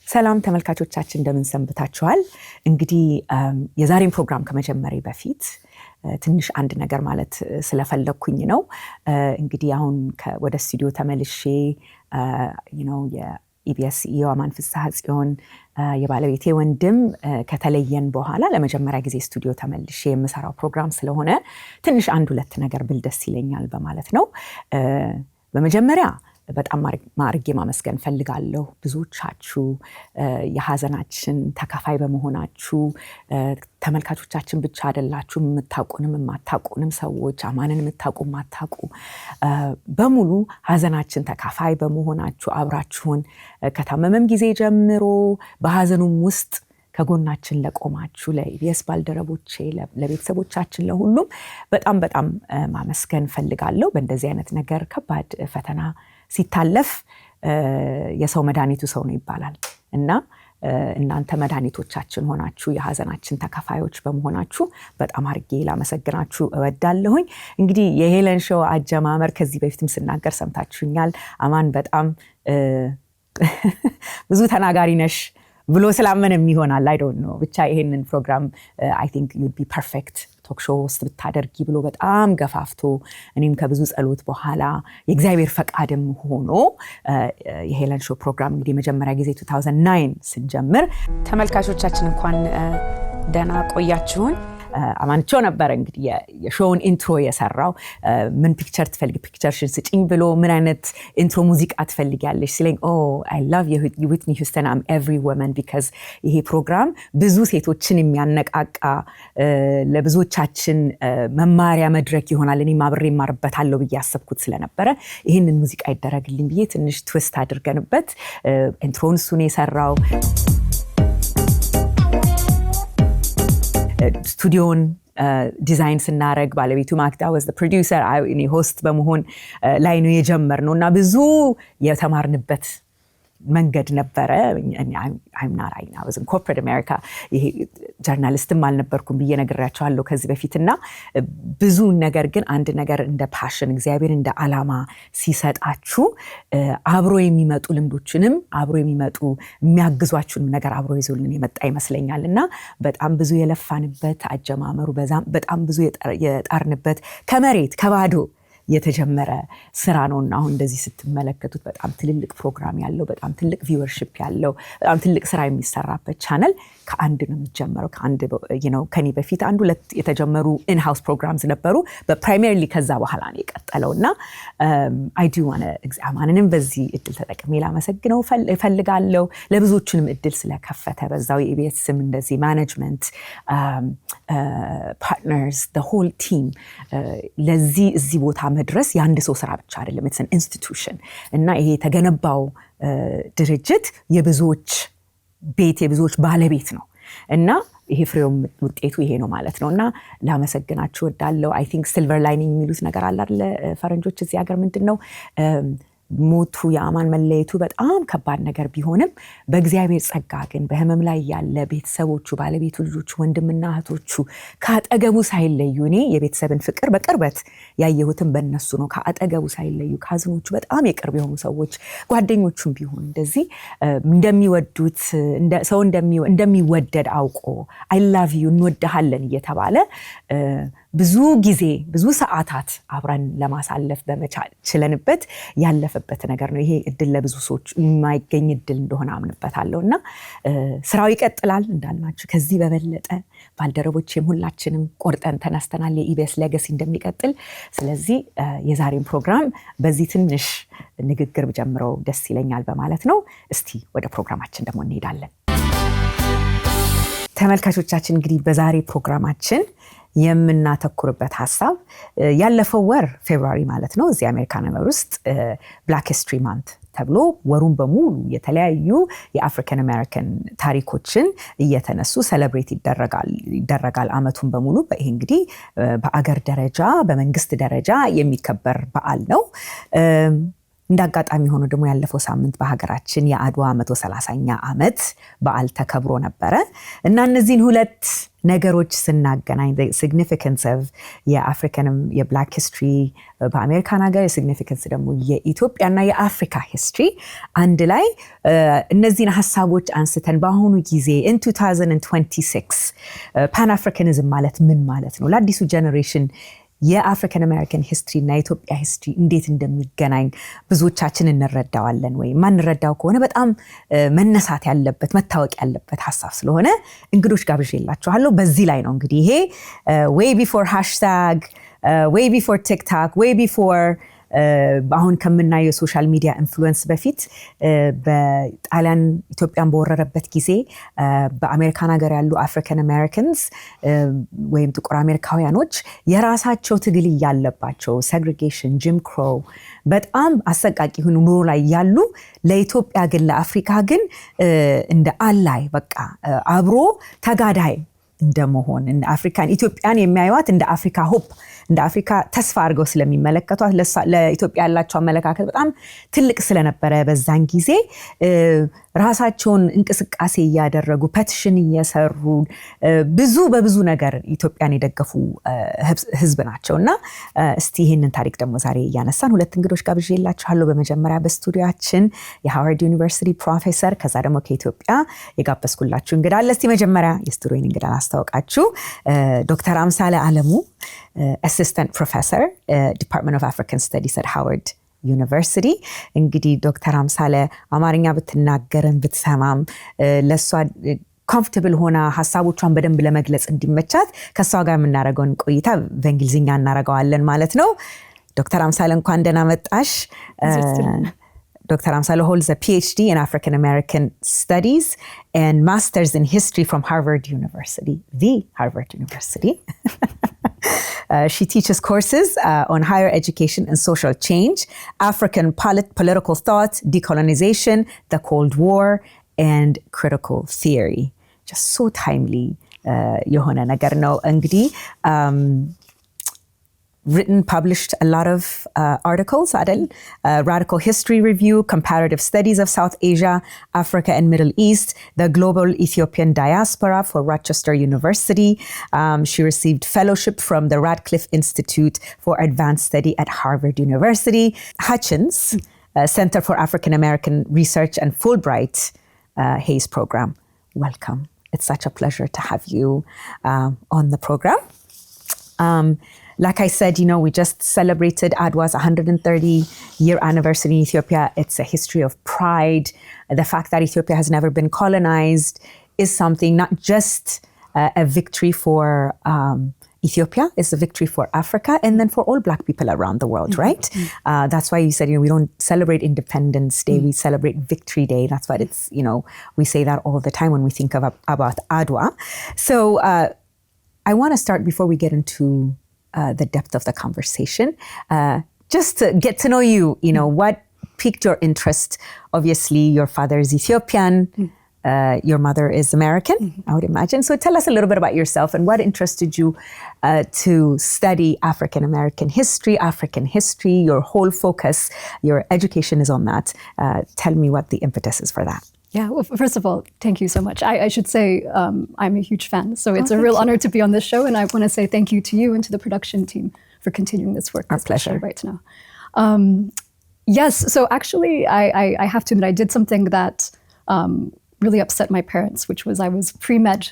ሰላም ተመልካቾቻችን እንደምን ሰንብታችኋል? እንግዲህ የዛሬን ፕሮግራም ከመጀመሪያ በፊት ትንሽ አንድ ነገር ማለት ስለፈለኩኝ ነው። እንግዲህ አሁን ወደ ስቱዲዮ ተመልሼ የኢቢኤስ አማን ፍስሐ ጽዮን የባለቤቴ ወንድም ከተለየን በኋላ ለመጀመሪያ ጊዜ ስቱዲዮ ተመልሼ የምሰራው ፕሮግራም ስለሆነ ትንሽ አንድ ሁለት ነገር ብል ደስ ይለኛል በማለት ነው። በመጀመሪያ በጣም ማርጌ ማመስገን ፈልጋለሁ። ብዙዎቻችሁ የሐዘናችን ተካፋይ በመሆናችሁ ተመልካቾቻችን ብቻ አይደላችሁ፣ የምታውቁንም የማታውቁንም ሰዎች አማንን የምታውቁ የማታውቁ በሙሉ ሐዘናችን ተካፋይ በመሆናችሁ አብራችሁን ከታመመም ጊዜ ጀምሮ በሐዘኑም ውስጥ ከጎናችን ለቆማችሁ ለኢቢኤስ ባልደረቦቼ፣ ለቤተሰቦቻችን፣ ለሁሉም በጣም በጣም ማመስገን ፈልጋለሁ። በእንደዚህ አይነት ነገር ከባድ ፈተና ሲታለፍ የሰው መድኃኒቱ ሰው ነው ይባላል እና እናንተ መድኃኒቶቻችን ሆናችሁ የሐዘናችን ተካፋዮች በመሆናችሁ በጣም አርጌ ላመሰግናችሁ እወዳለሁኝ። እንግዲህ የሄለን ሾው አጀማመር ከዚህ በፊትም ስናገር ሰምታችሁኛል። አማን በጣም ብዙ ተናጋሪ ነሽ ብሎ ስላመነም ይሆናል I don't know ብቻ ይሄንን ፕሮግራም I think you'd be perfect ቶክ ሾው ውስጥ ብታደርጊ ብሎ በጣም ገፋፍቶ እኔም ከብዙ ጸሎት በኋላ የእግዚአብሔር ፈቃድም ሆኖ የሄለን ሾው ፕሮግራም እንግዲህ መጀመሪያ ጊዜ 2009 ስንጀምር ተመልካቾቻችን እንኳን ደህና ቆያችሁን። አማንቸው ነበር እንግዲህ የሾውን ኢንትሮ የሰራው። ምን ፒክቸር ትፈልጊ ፒክቸርሽን ስጪኝ ብሎ ምን አይነት ኢንትሮ ሙዚቃ ትፈልጊያለሽ ሲለኝ I love you Whitney Houston I'm every woman because ይሄ ፕሮግራም ብዙ ሴቶችን የሚያነቃቃ ለብዙዎቻችን መማሪያ መድረክ ይሆናል እኔ ማብሬ ማርበታለሁ ብዬ ያሰብኩት ስለነበረ ይሄንን ሙዚቃ ይደረግልኝ ብዬ ትንሽ ትዊስት አድርገንበት ኢንትሮን እሱ ነው የሰራው። ስቱዲዮን ዲዛይን ስናረግ ባለቤቱ ማክዳ was the producer እኔ ሆስት በመሆን ላይ ነው የጀመርነው እና ብዙ የተማርንበት መንገድ ነበረ። I'm not right now I was in corporate America ይሄ ጆርናሊስትም አልነበርኩም ብዬ ነግሬያቸዋለሁ ከዚህ በፊትና ብዙ ነገር ግን አንድ ነገር እንደ ፓሽን እግዚአብሔር እንደ ዓላማ ሲሰጣችሁ አብሮ የሚመጡ ልምዶችንም አብሮ የሚመጡ የሚያግዟችሁንም ነገር አብሮ ይዞልን የመጣ ይመስለኛልና በጣም ብዙ የለፋንበት አጀማመሩ በጣም ብዙ የጣርንበት ከመሬት ከባዶ የተጀመረ ስራ ነውና አሁን እንደዚህ ስትመለከቱት በጣም ትልልቅ ፕሮግራም ያለው በጣም ትልቅ ቪወርሺፕ ያለው በጣም ትልቅ ስራ የሚሰራበት ቻናል ከአንድ ነው የሚጀምረው። ከአንድ ከኔ በፊት አንድ ሁለት የተጀመሩ ኢንሃውስ ፕሮግራምስ ነበሩ በፕራይመሪሊ ከዛ በኋላ ነው የቀጠለውና I do want to አማንንም በዚህ እድል ተጠቅሜ ላመሰግነው እፈልጋለሁ። ለብዙዎችንም እድል ስለከፈተ በዛው የኢቢኤስም እንደዚህ ማኔጅመንት ፓርትነርስ the whole team ለዚህ እዚህ ቦታ መድረስ የአንድ ሰው ስራ ብቻ አይደለም it's an institution እና ይሄ የተገነባው ድርጅት የብዙዎች ቤት የብዙዎች ባለቤት ነው እና ይሄ ፍሬው ውጤቱ ይሄ ነው ማለት ነውና ላመሰግናችሁ እወዳለሁ። I think silver lining የሚሉት ነገር አለ አይደል ፈረንጆች እዚህ ሀገር ምንድነው ሞቱ የአማን መለየቱ በጣም ከባድ ነገር ቢሆንም በእግዚአብሔር ጸጋ ግን በህመም ላይ ያለ ቤተሰቦቹ ባለቤቱ ልጆቹ ወንድምና እህቶቹ ካጠገቡ ሳይለዩ እኔ የቤተሰብን ፍቅር በቅርበት ያየሁትም በእነሱ ነው። ካጠገቡ ሳይለዩ ካዝኖቹ በጣም የቅርብ የሆኑ ሰዎች ጓደኞቹም ቢሆን እንደዚህ እንደሚወዱት ሰው እንደሚወደድ አውቆ I love you እንወድሃለን እየተባለ ብዙ ጊዜ ብዙ ሰዓታት አብረን ለማሳለፍ በመቻል ችለንበት ያለፈበት ነገር ነው። ይሄ እድል ለብዙ ሰዎች የማይገኝ እድል እንደሆነ አምንበታለሁና ስራው ይቀጥላል እንዳልናችሁ ከዚህ በበለጠ ባልደረቦቼም ሁላችንም ቆርጠን ተነስተናል የኢቢኤስ ሌጋሲ እንደሚቀጥል። ስለዚህ የዛሬን ፕሮግራም በዚህ ትንሽ ንግግር ጀምረው ደስ ይለኛል በማለት ነው። እስቲ ወደ ፕሮግራማችን ደግሞ እንሄዳለን። ተመልካቾቻችን እንግዲህ በዛሬ ፕሮግራማችን የምናተኩርበት ሐሳብ ያለፈው ወር ፌብሩዋሪ ማለት ነው እዚህ አሜሪካን ሀገር ውስጥ ብላክ ሂስትሪ ማንት ተብሎ ወሩን በሙሉ የተለያዩ የአፍሪካን አሜሪካን ታሪኮችን እየተነሱ ሴሌብሬት ይደረጋል አመቱን በሙሉ። ይሄ እንግዲህ በአገር ደረጃ በመንግስት ደረጃ የሚከበር በዓል ነው። እንዳጋጣሚ ሆኖ ደግሞ ያለፈው ሳምንት በሀገራችን የአድዋ 130ኛ ዓመት በዓል ተከብሮ ነበረ እና እነዚህን ሁለት ነገሮች ስናገናኝ ሲግኒፊካንስ ኦፍ የአፍሪካንም የብላክ ሂስትሪ በአሜሪካን ሀገር ሲግኒፊካንስ ደግሞ የኢትዮጵያና የአፍሪካ ሂስትሪ አንድ ላይ እነዚህን ሀሳቦች አንስተን በአሁኑ ጊዜ in 2026 ፓን አፍሪካኒዝም ማለት ምን ማለት ነው ለአዲሱ ጀነሬሽን የአፍሪካን አሜሪካን ሂስትሪ እና የኢትዮጵያ ሂስትሪ እንዴት እንደሚገናኝ ብዙዎቻችን እንረዳዋለን ወይ? ማንረዳው ከሆነ በጣም መነሳት ያለበት መታወቅ ያለበት ሀሳብ ስለሆነ እንግዶች ጋብዤላችኋለሁ። በዚህ ላይ ነው እንግዲህ ይሄ way before hashtag, way before TikTok, way before አሁን ከምናየው የሶሻል ሚዲያ ኢንፍሉዌንስ በፊት በጣሊያን ኢትዮጵያን በወረረበት ጊዜ በአሜሪካን ሀገር ያሉ አፍሪካን አሜሪካንስ ወይም ጥቁር አሜሪካውያኖች የራሳቸው ትግል ያለባቸው ሴግሪጌሽን፣ ጂም ክሮ በጣም አሰቃቂ ኑሮ ላይ ያሉ ለኢትዮጵያ ግን ለአፍሪካ ግን እንደ አላይ በቃ አብሮ ተጋዳይ እንደመሆን አፍሪካን ኢትዮጵያን የሚያዩት እንደ አፍሪካ ሆፕ እንደ አፍሪካ ተስፋ አድርገው ስለሚመለከቷት ለኢትዮጵያ ያላቸው አመለካከት በጣም ትልቅ ስለነበረ በዛን ጊዜ ራሳቸውን እንቅስቃሴ እያደረጉ ፔቲሽን እየሰሩ በብዙ ነገር ኢትዮጵያን የደገፉ ህዝብ ናቸውና እስቲ ይሄንን ታሪክ ደግሞ ዛሬ እያነሳን ሁለት እንግዶች ጋብዤላችኋለሁ። በመጀመሪያ በስቱዲዮአችን የሃዋርድ ዩኒቨርሲቲ ፕሮፌሰር ከዛ ደግሞ ከኢትዮጵያ የጋበዝኩላችሁ እንግዳ አለ። እስቲ መጀመሪያ የስቱዲዮን እንግዳ አስተዋውቃችሁ ዶክተር አምሳለ አለሙ assistant professor Department of African Studies at Howard University እንግዲህ ዶክተር አምሳለ አማርኛ ብትናገርም ብትሰማም ለሷ ኮምፎርታብል ሆና ሀሳቦቿን በደንብ ለመግለጽ እንዲመቻት ከሷ ጋር የምናደርገውን ቆይታ በእንግሊዝኛ እናደርገዋለን ማለት ነው። ዶክተር አምሳለ እንኳን ደህና መጣሽ። Dr. Amsale holds a PhD in African American Studies and Masters in History from Harvard University, the Harvard University. She teaches courses on higher education and social change, African political thought, decolonization, the Cold War, and critical theory. Just so timely. የሆነ ነገር ነው እንግዲህ written, published a lot of articles, Radical History Review, Comparative Studies of South Asia, Africa and Middle East, the Global Ethiopian Diaspora for Rochester University. She received fellowship from the Radcliffe Institute for Advanced Study at Harvard University. Hutchins Center for African American Research and Fulbright Hayes Program. Welcome. It's such a pleasure to have you on the program. Like I said, we just celebrated Adwa's 130-year anniversary in Ethiopia. It's a history of pride. The fact that Ethiopia has never been colonized is something not just a victory for Ethiopia, it's a victory for Africa and then for all Black people around the world, right? That's why you said, we don't celebrate Independence Day, we celebrate Victory Day. That's what it's, we say that all the time when we think about Adwa. So I want to start before we get into the depth of the conversation. Just to get to know you, what piqued your interest? Obviously, your father is Ethiopian, your mother is American, I would imagine. So tell us a little bit about yourself and what interested you to study African American history, African history, your whole focus, your education is on that. Tell me what the impetus is for that. Yeah, well, first of all, thank you so much. I should say I'm a huge fan, so it's a real honor to be on this show, and I want to say thank you to you and to the production team for continuing this work. Our pleasure. Right now. Yes, so actually I have to admit I did something that really upset my parents, which was I was pre-med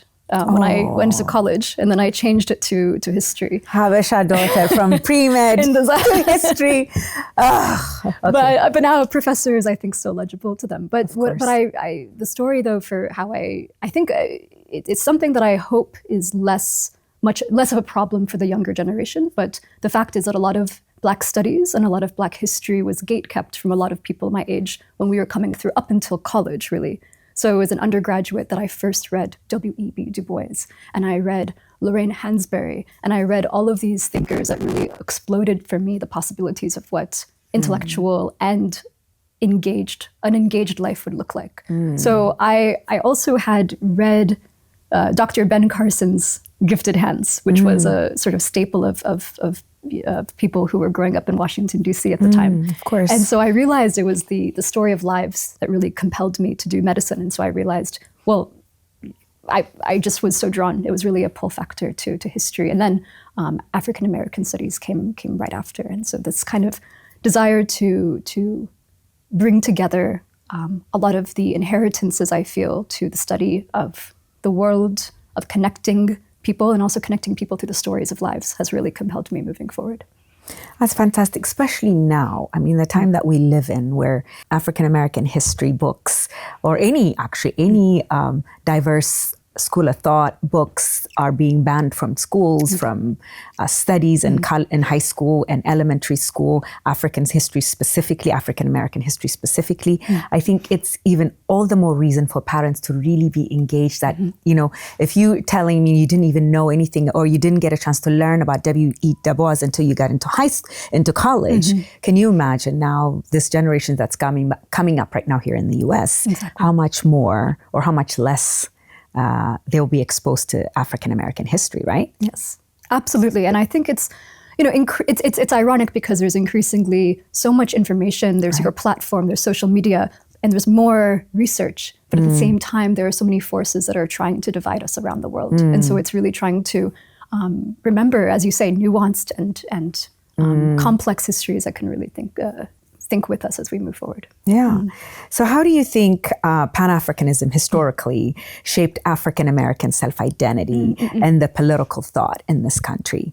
when I went to college, and then I changed it to history. Habesha daughter from pre-med to history. Okay. But now a professor is, I think, still legible to them. But the story, though, for how I think it's something that I hope is much less of a problem for the younger generation. But the fact is that a lot of Black studies and a lot of Black history was gatekept from a lot of people my age when we were coming through up until college, really. So as an undergraduate that I first read W.E.B. Du Bois, and I read Lorraine Hansberry, and I read all of these thinkers that really exploded for me the possibilities of what intellectual and an engaged life would look like. So I also had read Dr. Ben Carson's Gifted Hands, which was a sort of staple of people who were growing up in Washington, D.C. at the time. Of course. And so I realized it was the story of lives that really compelled me to do medicine. And so I realized, well, I just was so drawn. It was really a pull factor to history. And then African American studies came right after. And so this kind of desire to bring together a lot of the inheritances I feel to the study of the world, of connecting people and also connecting people through the stories of lives has really compelled me moving forward. That's fantastic, especially now. I mean, the time that we live in where African American history books or any diverse school of thought books are being banned from schools, from studies in high school and elementary school, African history specifically, African American history specifically. I think it's even all the more reason for parents to really be engaged that, if you telling me you didn't even know anything or you didn't get a chance to learn about W.E. Du Bois until you got into college, can you imagine now this generation that's coming up right now here in the US, how much more or how much less they'll be exposed to African American history, right? Yes, absolutely. And I think it's ironic because there's increasingly so much information. There's your platform, there's social media, and there's more research. But at the same time, there are so many forces that are trying to divide us around the world. And so it's really trying to remember, as you say, nuanced and complex histories that can really think with us as we move forward. Yeah. So how do you think Pan-Africanism historically shaped African American self-identity and the political thought in this country?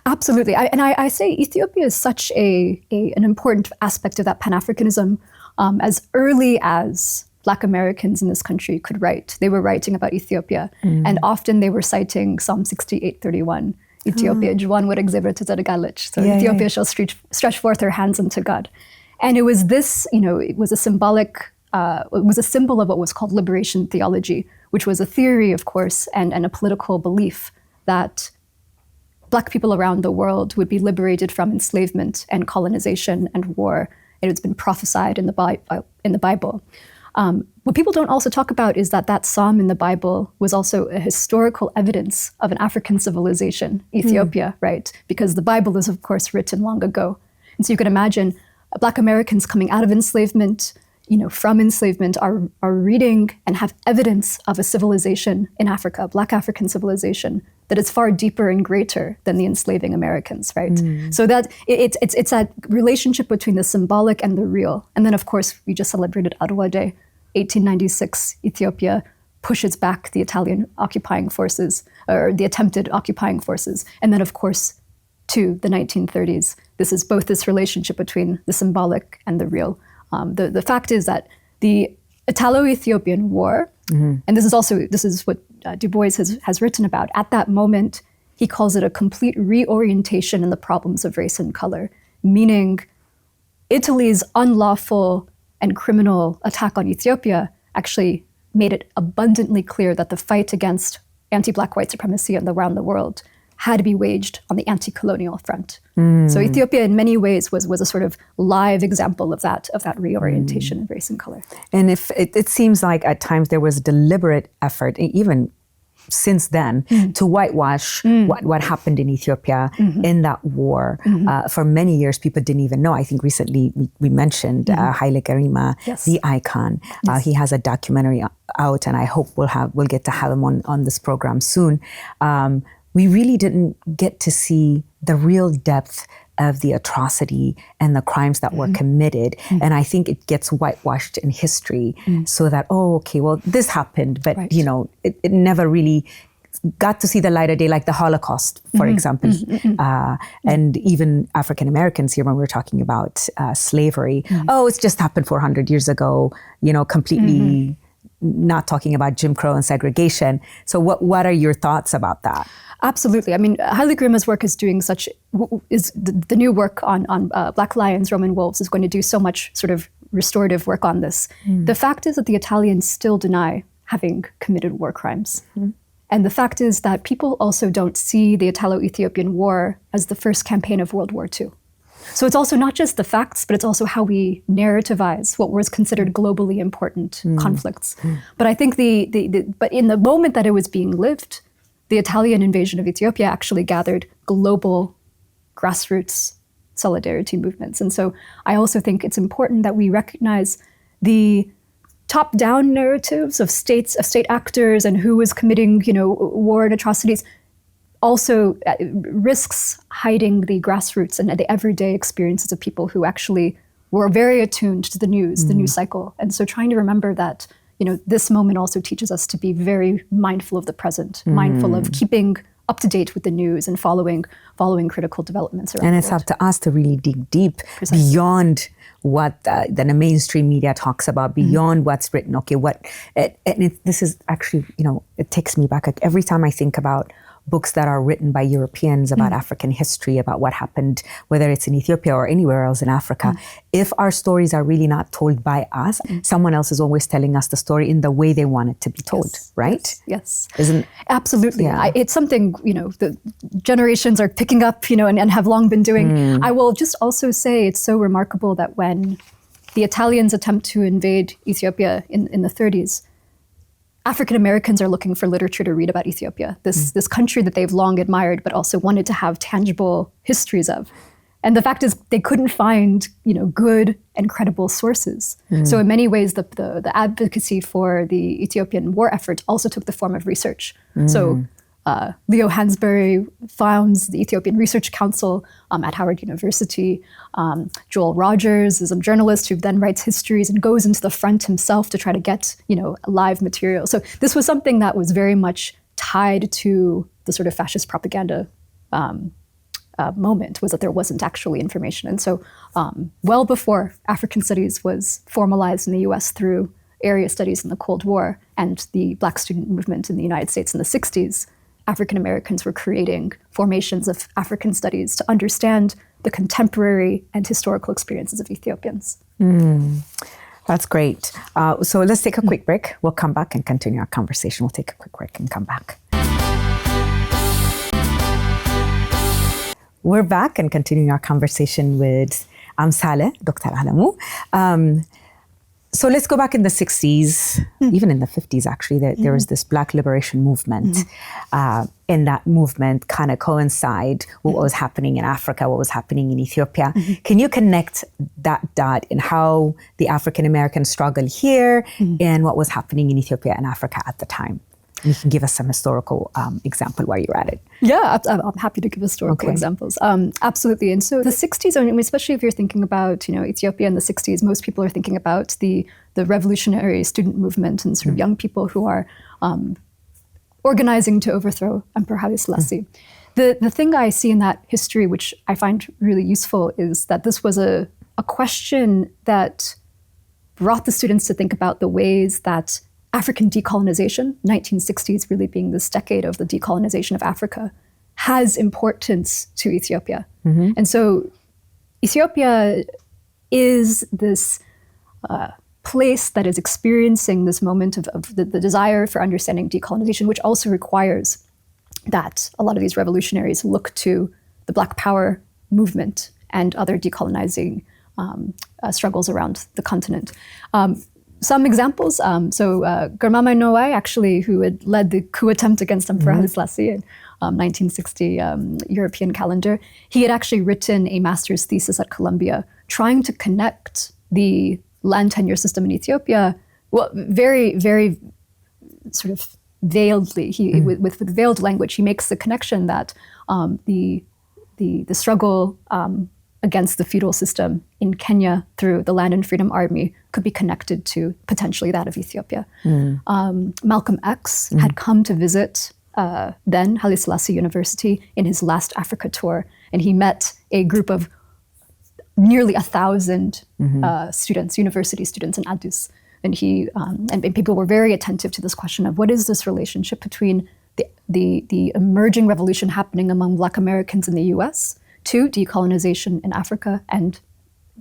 Absolutely. I say Ethiopia is such an important aspect of that Pan-Africanism. As early as Black Americans in this country could write, they were writing about Ethiopia. And often they were citing Psalm 68:31. Ethiopia, Juan would exhibit to the So Ethiopia shall stretch forth her hands unto God. And it was this, it was a symbol of what was called liberation theology, which was a theory, of course, and a political belief that Black people around the world would be liberated from enslavement and colonization and war. And it's been prophesied in the Bible. What people don't also talk about is that psalm in the Bible was also a historical evidence of an African civilization, Ethiopia, right? Because the Bible is, of course, written long ago. And so you can imagine Black Americans coming out of enslavement, from enslavement are reading and have evidence of a civilization in Africa, Black African civilization, that is far deeper and greater than the enslaving Americans, right? So that it's that relationship between the symbolic and the real. And then, of course, we just celebrated Adwa Day, 1896, Ethiopia pushes back the Italian occupying forces, or the attempted occupying forces. And then, of course, to the 1930s, this is both this relationship between the symbolic and the real. The fact is that the Italo-Ethiopian War, and this is what Du Bois has written about, at that moment, he calls it a complete reorientation in the problems of race and color, meaning Italy's unlawful and criminal attack on Ethiopia actually made it abundantly clear that the fight against anti-Black white supremacy around the world had to be waged on the anti-colonial front. So Ethiopia in many ways was a sort of live example of that reorientation of race and color. And if it seems like at times there was deliberate effort, even since then, to whitewash what happened in Ethiopia in that war. For many years, people didn't even know. I think recently we mentioned Haile Gerima, the icon. He has a documentary out, and I hope we'll get to have him on this program soon. We really didn't get to see the real depth of the atrocity and the crimes that were committed. And I think it gets whitewashed in history so that, this happened, but it never really got to see the light of day, like the Holocaust, for example. And even African Americans here, when we're talking about slavery, it's just happened 400 years ago, completely not talking about Jim Crow and segregation. So what are your thoughts about that? Absolutely. I mean, Haile Gerima's work is doing the new work on Black Lions, Roman Wolves is going to do so much sort of restorative work on this. The fact is that the Italians still deny having committed war crimes. And the fact is that people also don't see the Italo-Ethiopian War as the first campaign of World War II. So it's also not just the facts, but it's also how we narrativize what was considered globally important conflicts. But I think but in the moment that it was being lived, the Italian invasion of Ethiopia actually gathered global grassroots solidarity movements. And so I also think it's important that we recognize the top-down narratives of state actors and who was committing, war and atrocities also risks hiding the grassroots and the everyday experiences of people who actually were very attuned to the news cycle. And so trying to remember that, this moment also teaches us to be very mindful of the present, mindful of keeping up to date with the news and following critical developments around and the it's world. up to us to really dig deep beyond what the mainstream media talks about, beyond what's written. Okay, this is actually, it takes me back. Like every time I think about books that are written by Europeans about African history, about what happened, whether it's in Ethiopia or anywhere else in Africa, if our stories are really not told by us, someone else is always telling us the story in the way they want it to be told, right? Yes. – Absolutely. Yeah. It's something, the generations are picking up, and have long been doing. I will just also say it's so remarkable that when the Italians attempt to invade Ethiopia in the 30s, African Americans are looking for literature to read about Ethiopia, this country that they've long admired, but also wanted to have tangible histories of. And the fact is, they couldn't find, good and credible sources. So in many ways, the advocacy for the Ethiopian war effort also took the form of research. So Leo Hansberry founds the Ethiopian Research Council at Howard University. Joel Rogers is a journalist who then writes histories and goes into the front himself to try to get, live material. So this was something that was very much tied to the sort of fascist propaganda moment, was that there wasn't actually information. And so well before African studies was formalized in the US through area studies in the Cold War and the Black student movement in the United States in the 60s, African Americans were creating formations of African studies to understand the contemporary and historical experiences of Ethiopians. That's great. So let's take a quick break. We'll come back and continue our conversation. We'll take a quick break and come back. We're back and continuing our conversation with Saleh, Dr. Alamu. So let's go back in the 60s, even in the 50s, actually, there was this Black liberation movement. And that movement kind of coincide what was happening in Africa, what was happening in Ethiopia. Can you connect that dot in how the African-American struggle here and what was happening in Ethiopia and Africa at the time? And you can give us some historical example while you're at it. Yeah, I'm happy to give historical examples. Absolutely. And so the 60s, especially if you're thinking about, Ethiopia in the 60s, most people are thinking about the revolutionary student movement and sort of young people who are organizing to overthrow Emperor Haile Selassie. The thing I see in that history, which I find really useful, is that this was a question that brought the students to think about the ways that African decolonization, 1960s really being this decade of the decolonization of Africa, has importance to Ethiopia. And so Ethiopia is this place that is experiencing this moment of the desire for understanding decolonization, which also requires that a lot of these revolutionaries look to the Black Power movement and other decolonizing struggles around the continent. Some examples, Garmamai Noai, actually, who had led the coup attempt against Emperor Haile Selassie in 1960 European calendar, he had actually written a master's thesis at Columbia trying to connect the land tenure system in Ethiopia, very, very sort of veiledly, with veiled language, he makes the connection that the struggle against the feudal system in Kenya through the Land and Freedom Army could be connected to potentially that of Ethiopia. Malcolm X had come to visit then Haile Selassie University in his last Africa tour, and he met a group of nearly 1,000 students, university students in Addis. And and people were very attentive to this question of what is this relationship between the emerging revolution happening among Black Americans in the US to decolonization in Africa, and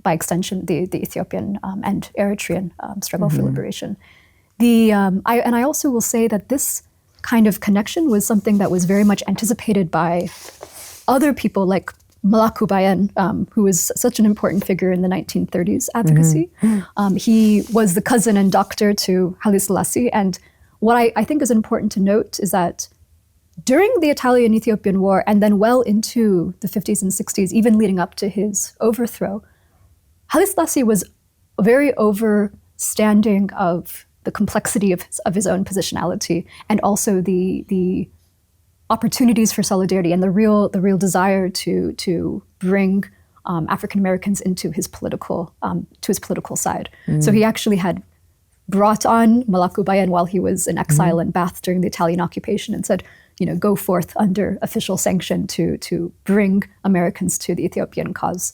by extension, the Ethiopian and Eritrean struggle for liberation. I also will say that this kind of connection was something that was very much anticipated by other people, like Malaku Bayen, who was such an important figure in the 1930s advocacy. He was the cousin and doctor to Haile Selassie. And what I think is important to note is that during the Italian-Ethiopian War, and then well into the 50s and 60s, even leading up to his overthrow, Haile Selassie was very overstanding of the complexity of his own positionality, and also the opportunities for solidarity and the real desire to bring African Americans into his political side. So he actually had brought on Malaku Bayen while he was in exile in Bath during the Italian occupation, and said, go forth under official sanction to bring Americans to the Ethiopian cause.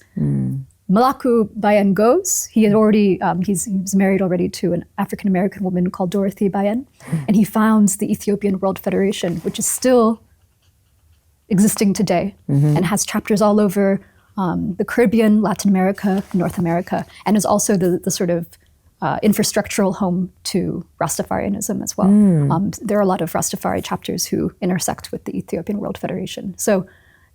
Malaku Bayen goes. He had already he was married already to an African American woman called Dorothy Bayen, and he founds the Ethiopian World Federation, which is still existing today and has chapters all over the Caribbean, Latin America, North America, and is also the sort of infrastructural home to Rastafarianism as well. There are a lot of Rastafari chapters who intersect with the Ethiopian World Federation. So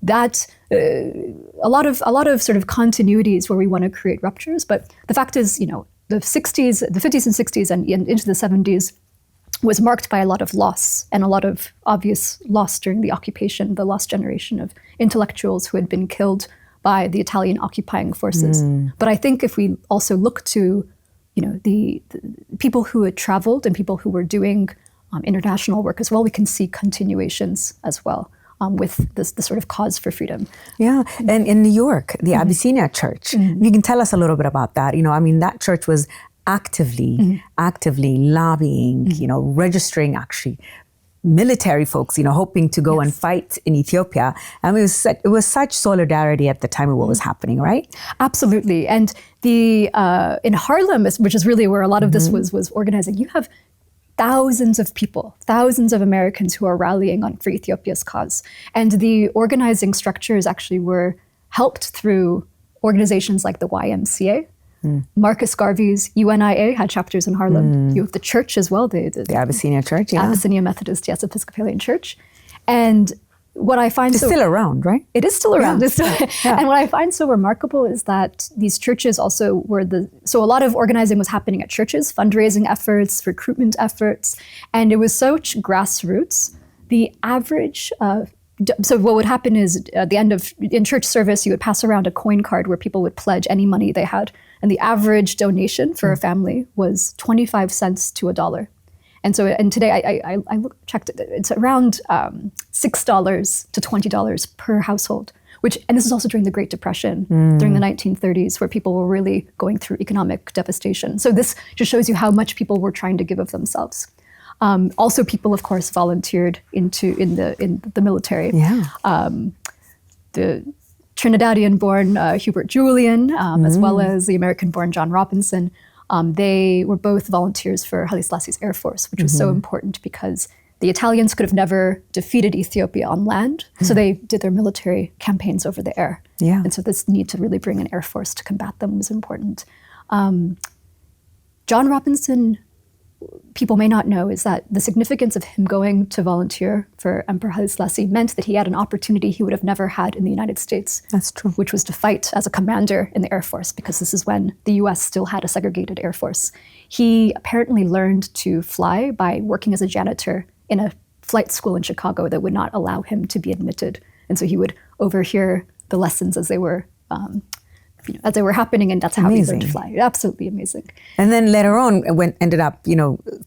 that a lot of sort of continuities where we want to create ruptures. But the fact is, the 50s and 60s and into the 70s was marked by a lot of loss, and a lot of obvious loss during the occupation, the lost generation of intellectuals who had been killed by the Italian occupying forces. But I think if we also look to the people who had traveled and people who were doing international work as well, we can see continuations as well with the sort of cause for freedom. Yeah, and in New York, the Abyssinia Church, you can tell us a little bit about that. That church was actively lobbying, registering actually military folks, hoping to go and fight in Ethiopia. And it was such solidarity at the time of what was happening, right? Absolutely. And in Harlem, which is really where a lot of this was organizing, you have thousands of people, thousands of Americans who are rallying for Ethiopia's cause. And the organizing structures actually were helped through organizations like the YMCA. Marcus Garvey's UNIA had chapters in Harlem. You have the church as well, the Abyssinia Church, yeah. Abyssinia Methodist, yes, Episcopalian Church. And what I find it's still around, right? It is still around. Yeah. And what I find so remarkable is that these churches also were so a lot of organizing was happening at churches, fundraising efforts, recruitment efforts, and it was such grassroots. The average so what would happen is at the end in church service, you would pass around a coin card where people would pledge any money they had. And the average donation for a family was 25 cents to $1. And so, today I checked it, it's around $6 to $20 per household, and this is also during the Great Depression, during the 1930s, where people were really going through economic devastation. So this just shows you how much people were trying to give of themselves. Also, people, of course, volunteered in the military. Yeah. The Trinidadian-born Hubert Julian, as well as the American-born John Robinson, they were both volunteers for Haile Selassie's Air Force, which was so important because the Italians could have never defeated Ethiopia on land, so they did their military campaigns over the air. Yeah. And so this need to really bring an air force to combat them was important. John Robinson, people may not know, is that the significance of him going to volunteer for Emperor Haile Selassie meant that he had an opportunity he would have never had in the United States. That's true. Which was to fight as a commander in the Air Force, because this is when the US still had a segregated Air Force. He apparently learned to fly by working as a janitor in a flight school in Chicago that would not allow him to be admitted. And so he would overhear the lessons as they were happening, and that's how he learned to fly. Absolutely amazing. And then later on, ended up,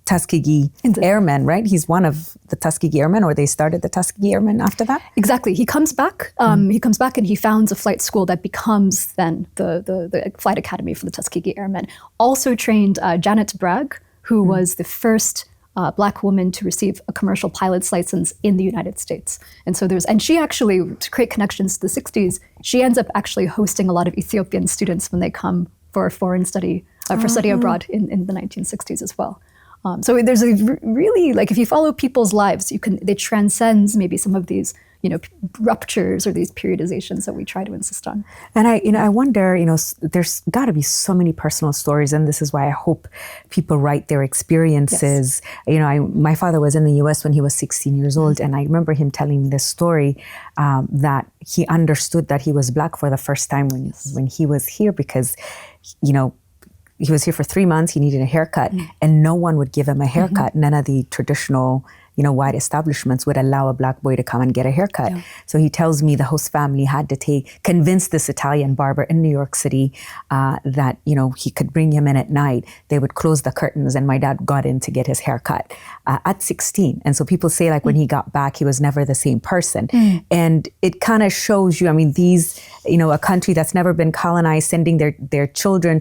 Tuskegee Airmen, right? He's one of the Tuskegee Airmen, or they started the Tuskegee Airmen after that? Exactly. He comes back. He comes back and he founds a flight school that becomes then the flight academy for the Tuskegee Airmen. Also trained Janet Bragg, who was the first Black woman to receive a commercial pilot's license in the United States. And so and she actually, to create connections to the 60s, she ends up actually hosting a lot of Ethiopian students when they come for foreign study, for study abroad in the 1960s as well. So there's a really, if you follow people's lives, they transcend maybe some of these, ruptures or these periodizations that we try to insist on. And I wonder, there's got to be so many personal stories, and this is why I hope people write their experiences. Yes. My father was in the U.S. when he was 16 years old, and I remember him telling me this story that he understood that he was Black for the first time when he was here, because, he was here for 3 months, he needed a haircut, and no one would give him a haircut. None of the traditional white establishments would allow a Black boy to come and get a haircut. Yeah. So he tells me the host family had to convince this Italian barber in New York City that, he could bring him in at night. They would close the curtains, and my dad got in to get his haircut at 16. And so people say, when he got back, he was never the same person. And it kind of shows you, a country that's never been colonized, sending their children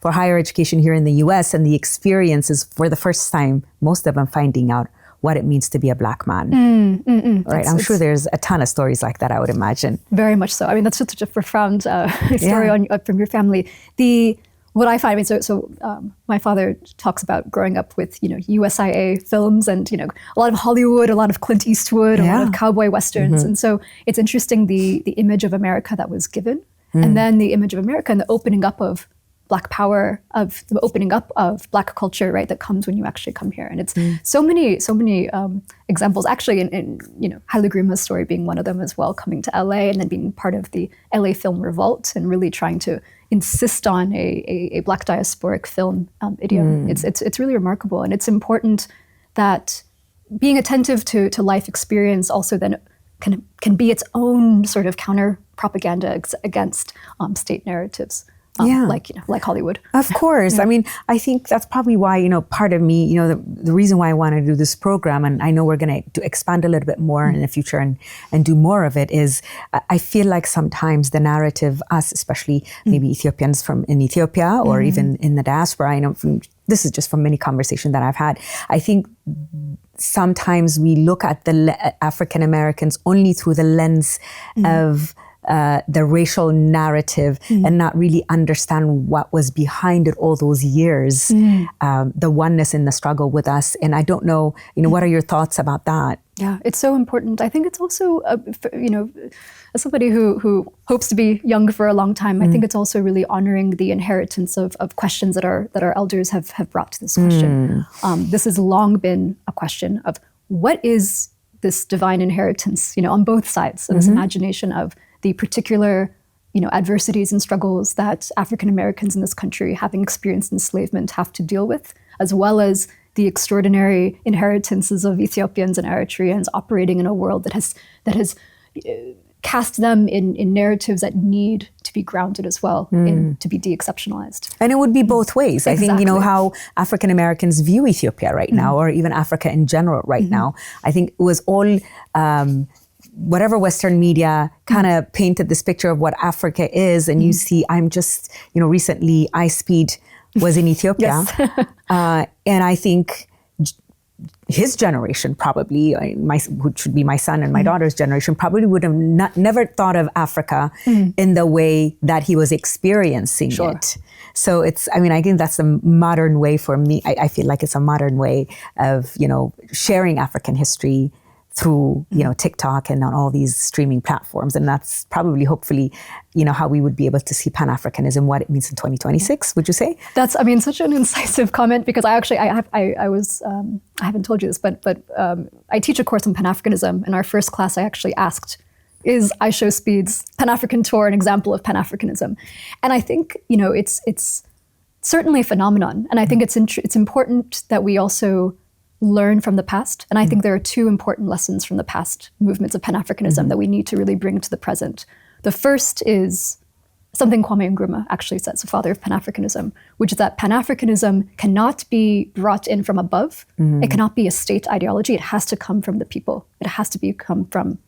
for higher education here in the US, and the experience is for the first time, most of them finding out what it means to be a Black man. Right? I'm sure there's a ton of stories like that, I would imagine. Very much so. That's such a profound story from your family. What I find, my father talks about growing up with, USIA films and, a lot of Hollywood, a lot of Clint Eastwood, a lot of cowboy westerns. And so it's interesting the image of America that was given, and then the image of America and the opening up of Black power, of the opening up of Black culture, right, that comes when you actually come here. And it's so many examples, actually, in Haile Gerima's story being one of them as well, coming to LA and then being part of the LA film revolt and really trying to insist on a Black diasporic film idiom. It's really remarkable. And it's important that being attentive to life experience also then can be its own sort of counter propaganda against state narratives. Like Hollywood. Of course. Yeah. I think that's probably why, part of me, the reason why I want to do this program, and I know we're going to expand a little bit more in the future and do more of it, is I feel like sometimes the narrative, us, especially maybe Ethiopians in Ethiopia or even in the diaspora, I know this is just from many conversations that I've had, I think sometimes we look at the African Americans only through the lens of the racial narrative and not really understand what was behind it all those years, the oneness in the struggle with us. And I don't know, what are your thoughts about that? Yeah, it's so important. I think it's also, as somebody who hopes to be young for a long time, I think it's also really honoring the inheritance of questions that our elders have brought to this question. This has long been a question of what is this divine inheritance, on both sides, of this imagination of the particular, adversities and struggles that African Americans in this country, having experienced enslavement, have to deal with, as well as the extraordinary inheritances of Ethiopians and Eritreans operating in a world that has cast them in narratives that need to be grounded as well, to be de-exceptionalized. And it would be both ways. Exactly. I think, how African Americans view Ethiopia right now, or even Africa in general right now, I think it was all whatever Western media kind of painted this picture of what Africa is, and you see, I'm just, recently iSpeed was in Ethiopia, and I think his generation probably, which should be my son and my daughter's generation, probably would have never thought of Africa in the way that he was experiencing it. So it's, I think that's a modern way for me. I feel like it's a modern way of, sharing African history through, TikTok and on all these streaming platforms. And that's probably, hopefully, how we would be able to see Pan-Africanism, what it means in 2026, would you say? That's, such an incisive comment, because I haven't told you this, but I teach a course on Pan-Africanism. In our first class, I actually asked, is iShowSpeed's Pan-African Tour an example of Pan-Africanism? And I think, it's certainly a phenomenon. And I think it's important that we also learn from the past. And I think there are two important lessons from the past movements of Pan-Africanism that we need to really bring to the present. The first is something Kwame Nkrumah actually says, the father of Pan-Africanism, which is that Pan-Africanism cannot be brought in from above. It cannot be a state ideology. It has to come from the people. It has to come from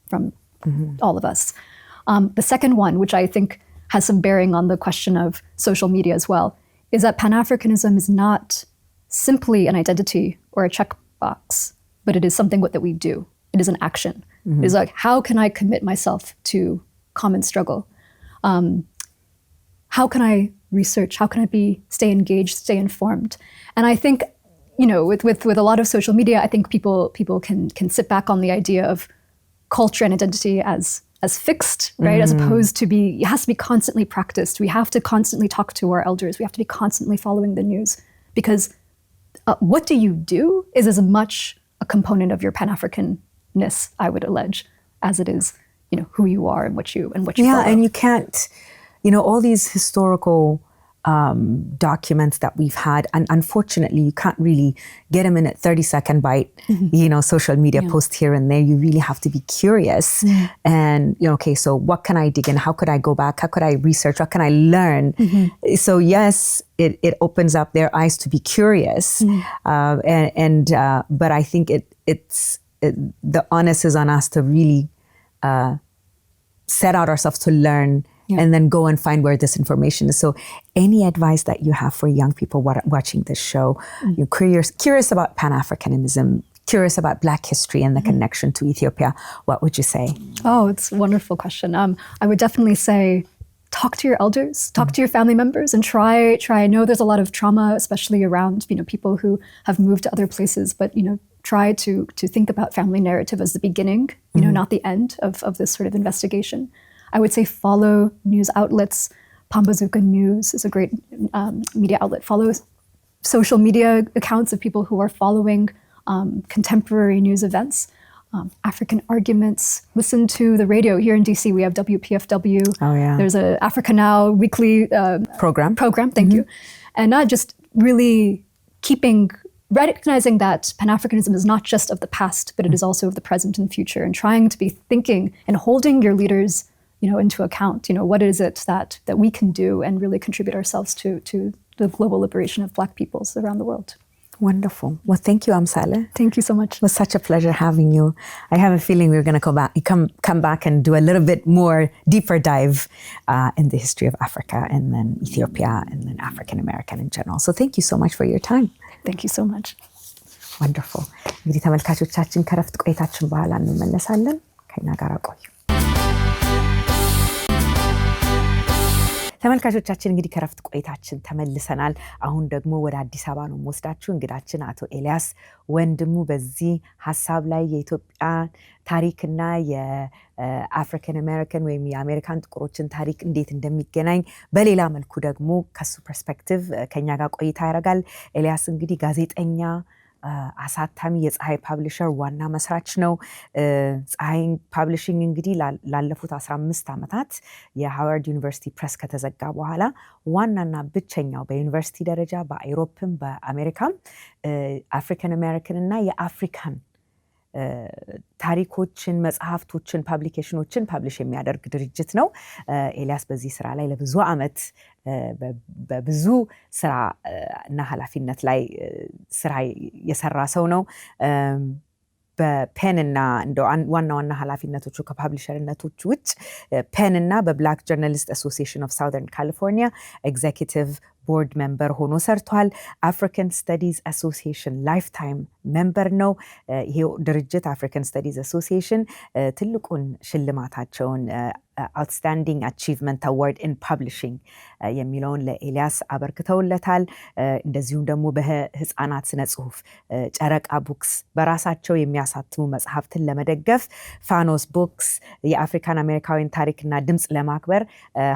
all of us. The second one, which I think has some bearing on the question of social media as well, is that Pan-Africanism is not simply an identity or a checkbox, but it is something that we do. It is an action. It is like, how can I commit myself to common struggle? How can I research? How can I stay engaged, stay informed? And I think, with a lot of social media, I think people can sit back on the idea of culture and identity as fixed, right? As opposed to it has to be constantly practiced. We have to constantly talk to our elders. We have to be constantly following the news, because what do you do is as much a component of your Pan-Africanness, I would allege, as it is, who you are and what you follow. And you can't, all these historical documents that we've had, and unfortunately you can't really get them in a 30-second bite, social media post here and there. You really have to be curious and, okay, so what can I dig in? How could I go back? How could I research? What can I learn? So yes, it opens up their eyes to be curious. But I think the onus is on us to really set out ourselves to learn and then go and find where this information is. So any advice that you have for young people watching this show, you're curious about Pan-Africanism, curious about Black history and the connection to Ethiopia, what would you say? Oh, it's a wonderful question. I would definitely say, talk to your elders, talk to your family members, and try. I know there's a lot of trauma, especially around, people who have moved to other places, but, try to think about family narrative as the beginning, not the end of this sort of investigation. I would say follow news outlets. Pambazuka News is a great media outlet. Follow social media accounts of people who are following contemporary news events. African arguments. Listen to the radio. Here in DC, we have WPFW. Oh, yeah. There's a Africa Now weekly program. Thank you. And not just really recognizing that Pan-Africanism is not just of the past, but it is also of the present and future, and trying to be thinking and holding your leaders into account, what is it that we can do and really contribute ourselves to the global liberation of Black peoples around the world. Wonderful. Well, thank you, Amsale. Thank you so much. It was such a pleasure having you. I have a feeling we're going to come back and do a little bit more deeper dive in the history of Africa and then Ethiopia and then African American in general. So thank you so much for your time. Thank you so much. Wonderful. እንግዲህ ተመልካቾቻችን ከረፍት ቆይታችን በኋላ እንመለሳለን። ከኛ ጋር ቆዩ። ተመልካቾቻችን እንግዲህ ከረፍት ቆይታችን ተመልሰናል። አሁን ደግሞ ወደ አዲስ አበባ ነው የምወስዳችሁ። እንግዳችን አቶ ኤልያስ ወንድሙ በዚህ ሀሳብ ላይ የኢትዮጵያ ታሪክና የአፍሪካን አሜሪካን ወይም የአሜሪካን ጥቁሮችን ታሪክ እንዴት እንደሚገናኝ በሌላ መልኩ ደግሞ ከሱ ፐርስፔክቲቭ ከኛ ጋር ቆይታ ያደርጋል። ኤልያስ እንግዲህ ጋዜጠኛ፣ አሳታሚ፣ የፀሐይ ፐብሊሸር ዋና መስራች ነው። ፀሐይ ፐብሊሽንግ እንግዲህ ላለፉት 15 ዓመታት የሃዋርድ ዩኒቨርሲቲ ፕሬስ ከተዘጋ በኋላ ዋናና ብቸኛው በዩኒቨርሲቲ ደረጃ በአውሮፓም በአሜሪካም አፍሪካን አሜሪካን እና የአፍሪካን ታሪኮችን፣ መጽሐፍቶችን፣ ፐብሊኬሽኖችን ፐብሊሽ የሚያደርግ ድርጅት ነው። ኤልያስ በዚህ ስራ ላይ ለብዙ ዓመት በብዙ ስራ እና ኃላፊነት ላይ ስራ የሰራ ሰው ነው። በፔንና እንደ ዋና ኃላፊነቶቹ ከፐብሊሸርነቶቹ ውጭ ፔንና በብላክ ጆርናሊስት አሶሲዬሽን ኦፍ ሳውዘርን ካሊፎርኒያ ኤግዜኪቲቭ ቦርድ ሜምበር ሆኖ ሰርቷል። አፍሪካን ስተዲዝ አሶሲዬሽን ላይፍታይም ሜምበር ነው። ይሄ ድርጅት አፍሪካን ስተዲዝ አሶሲዬሽን ትልቁን ሽልማታቸውን outstanding achievement award in publishing የሚለውን ለኤልያስ አበርክተውለታል። እንደዚሁም ደግሞ በህፃናት ስነ ጽሁፍ ጨረቃ ቡክስ በራሳቸው የሚያሳትሙ መጽሐፍትን ለመደገፍ ፋኖስ ቡክስ የአፍሪካን አሜሪካውያን ታሪክና ድምጽ ለማክበር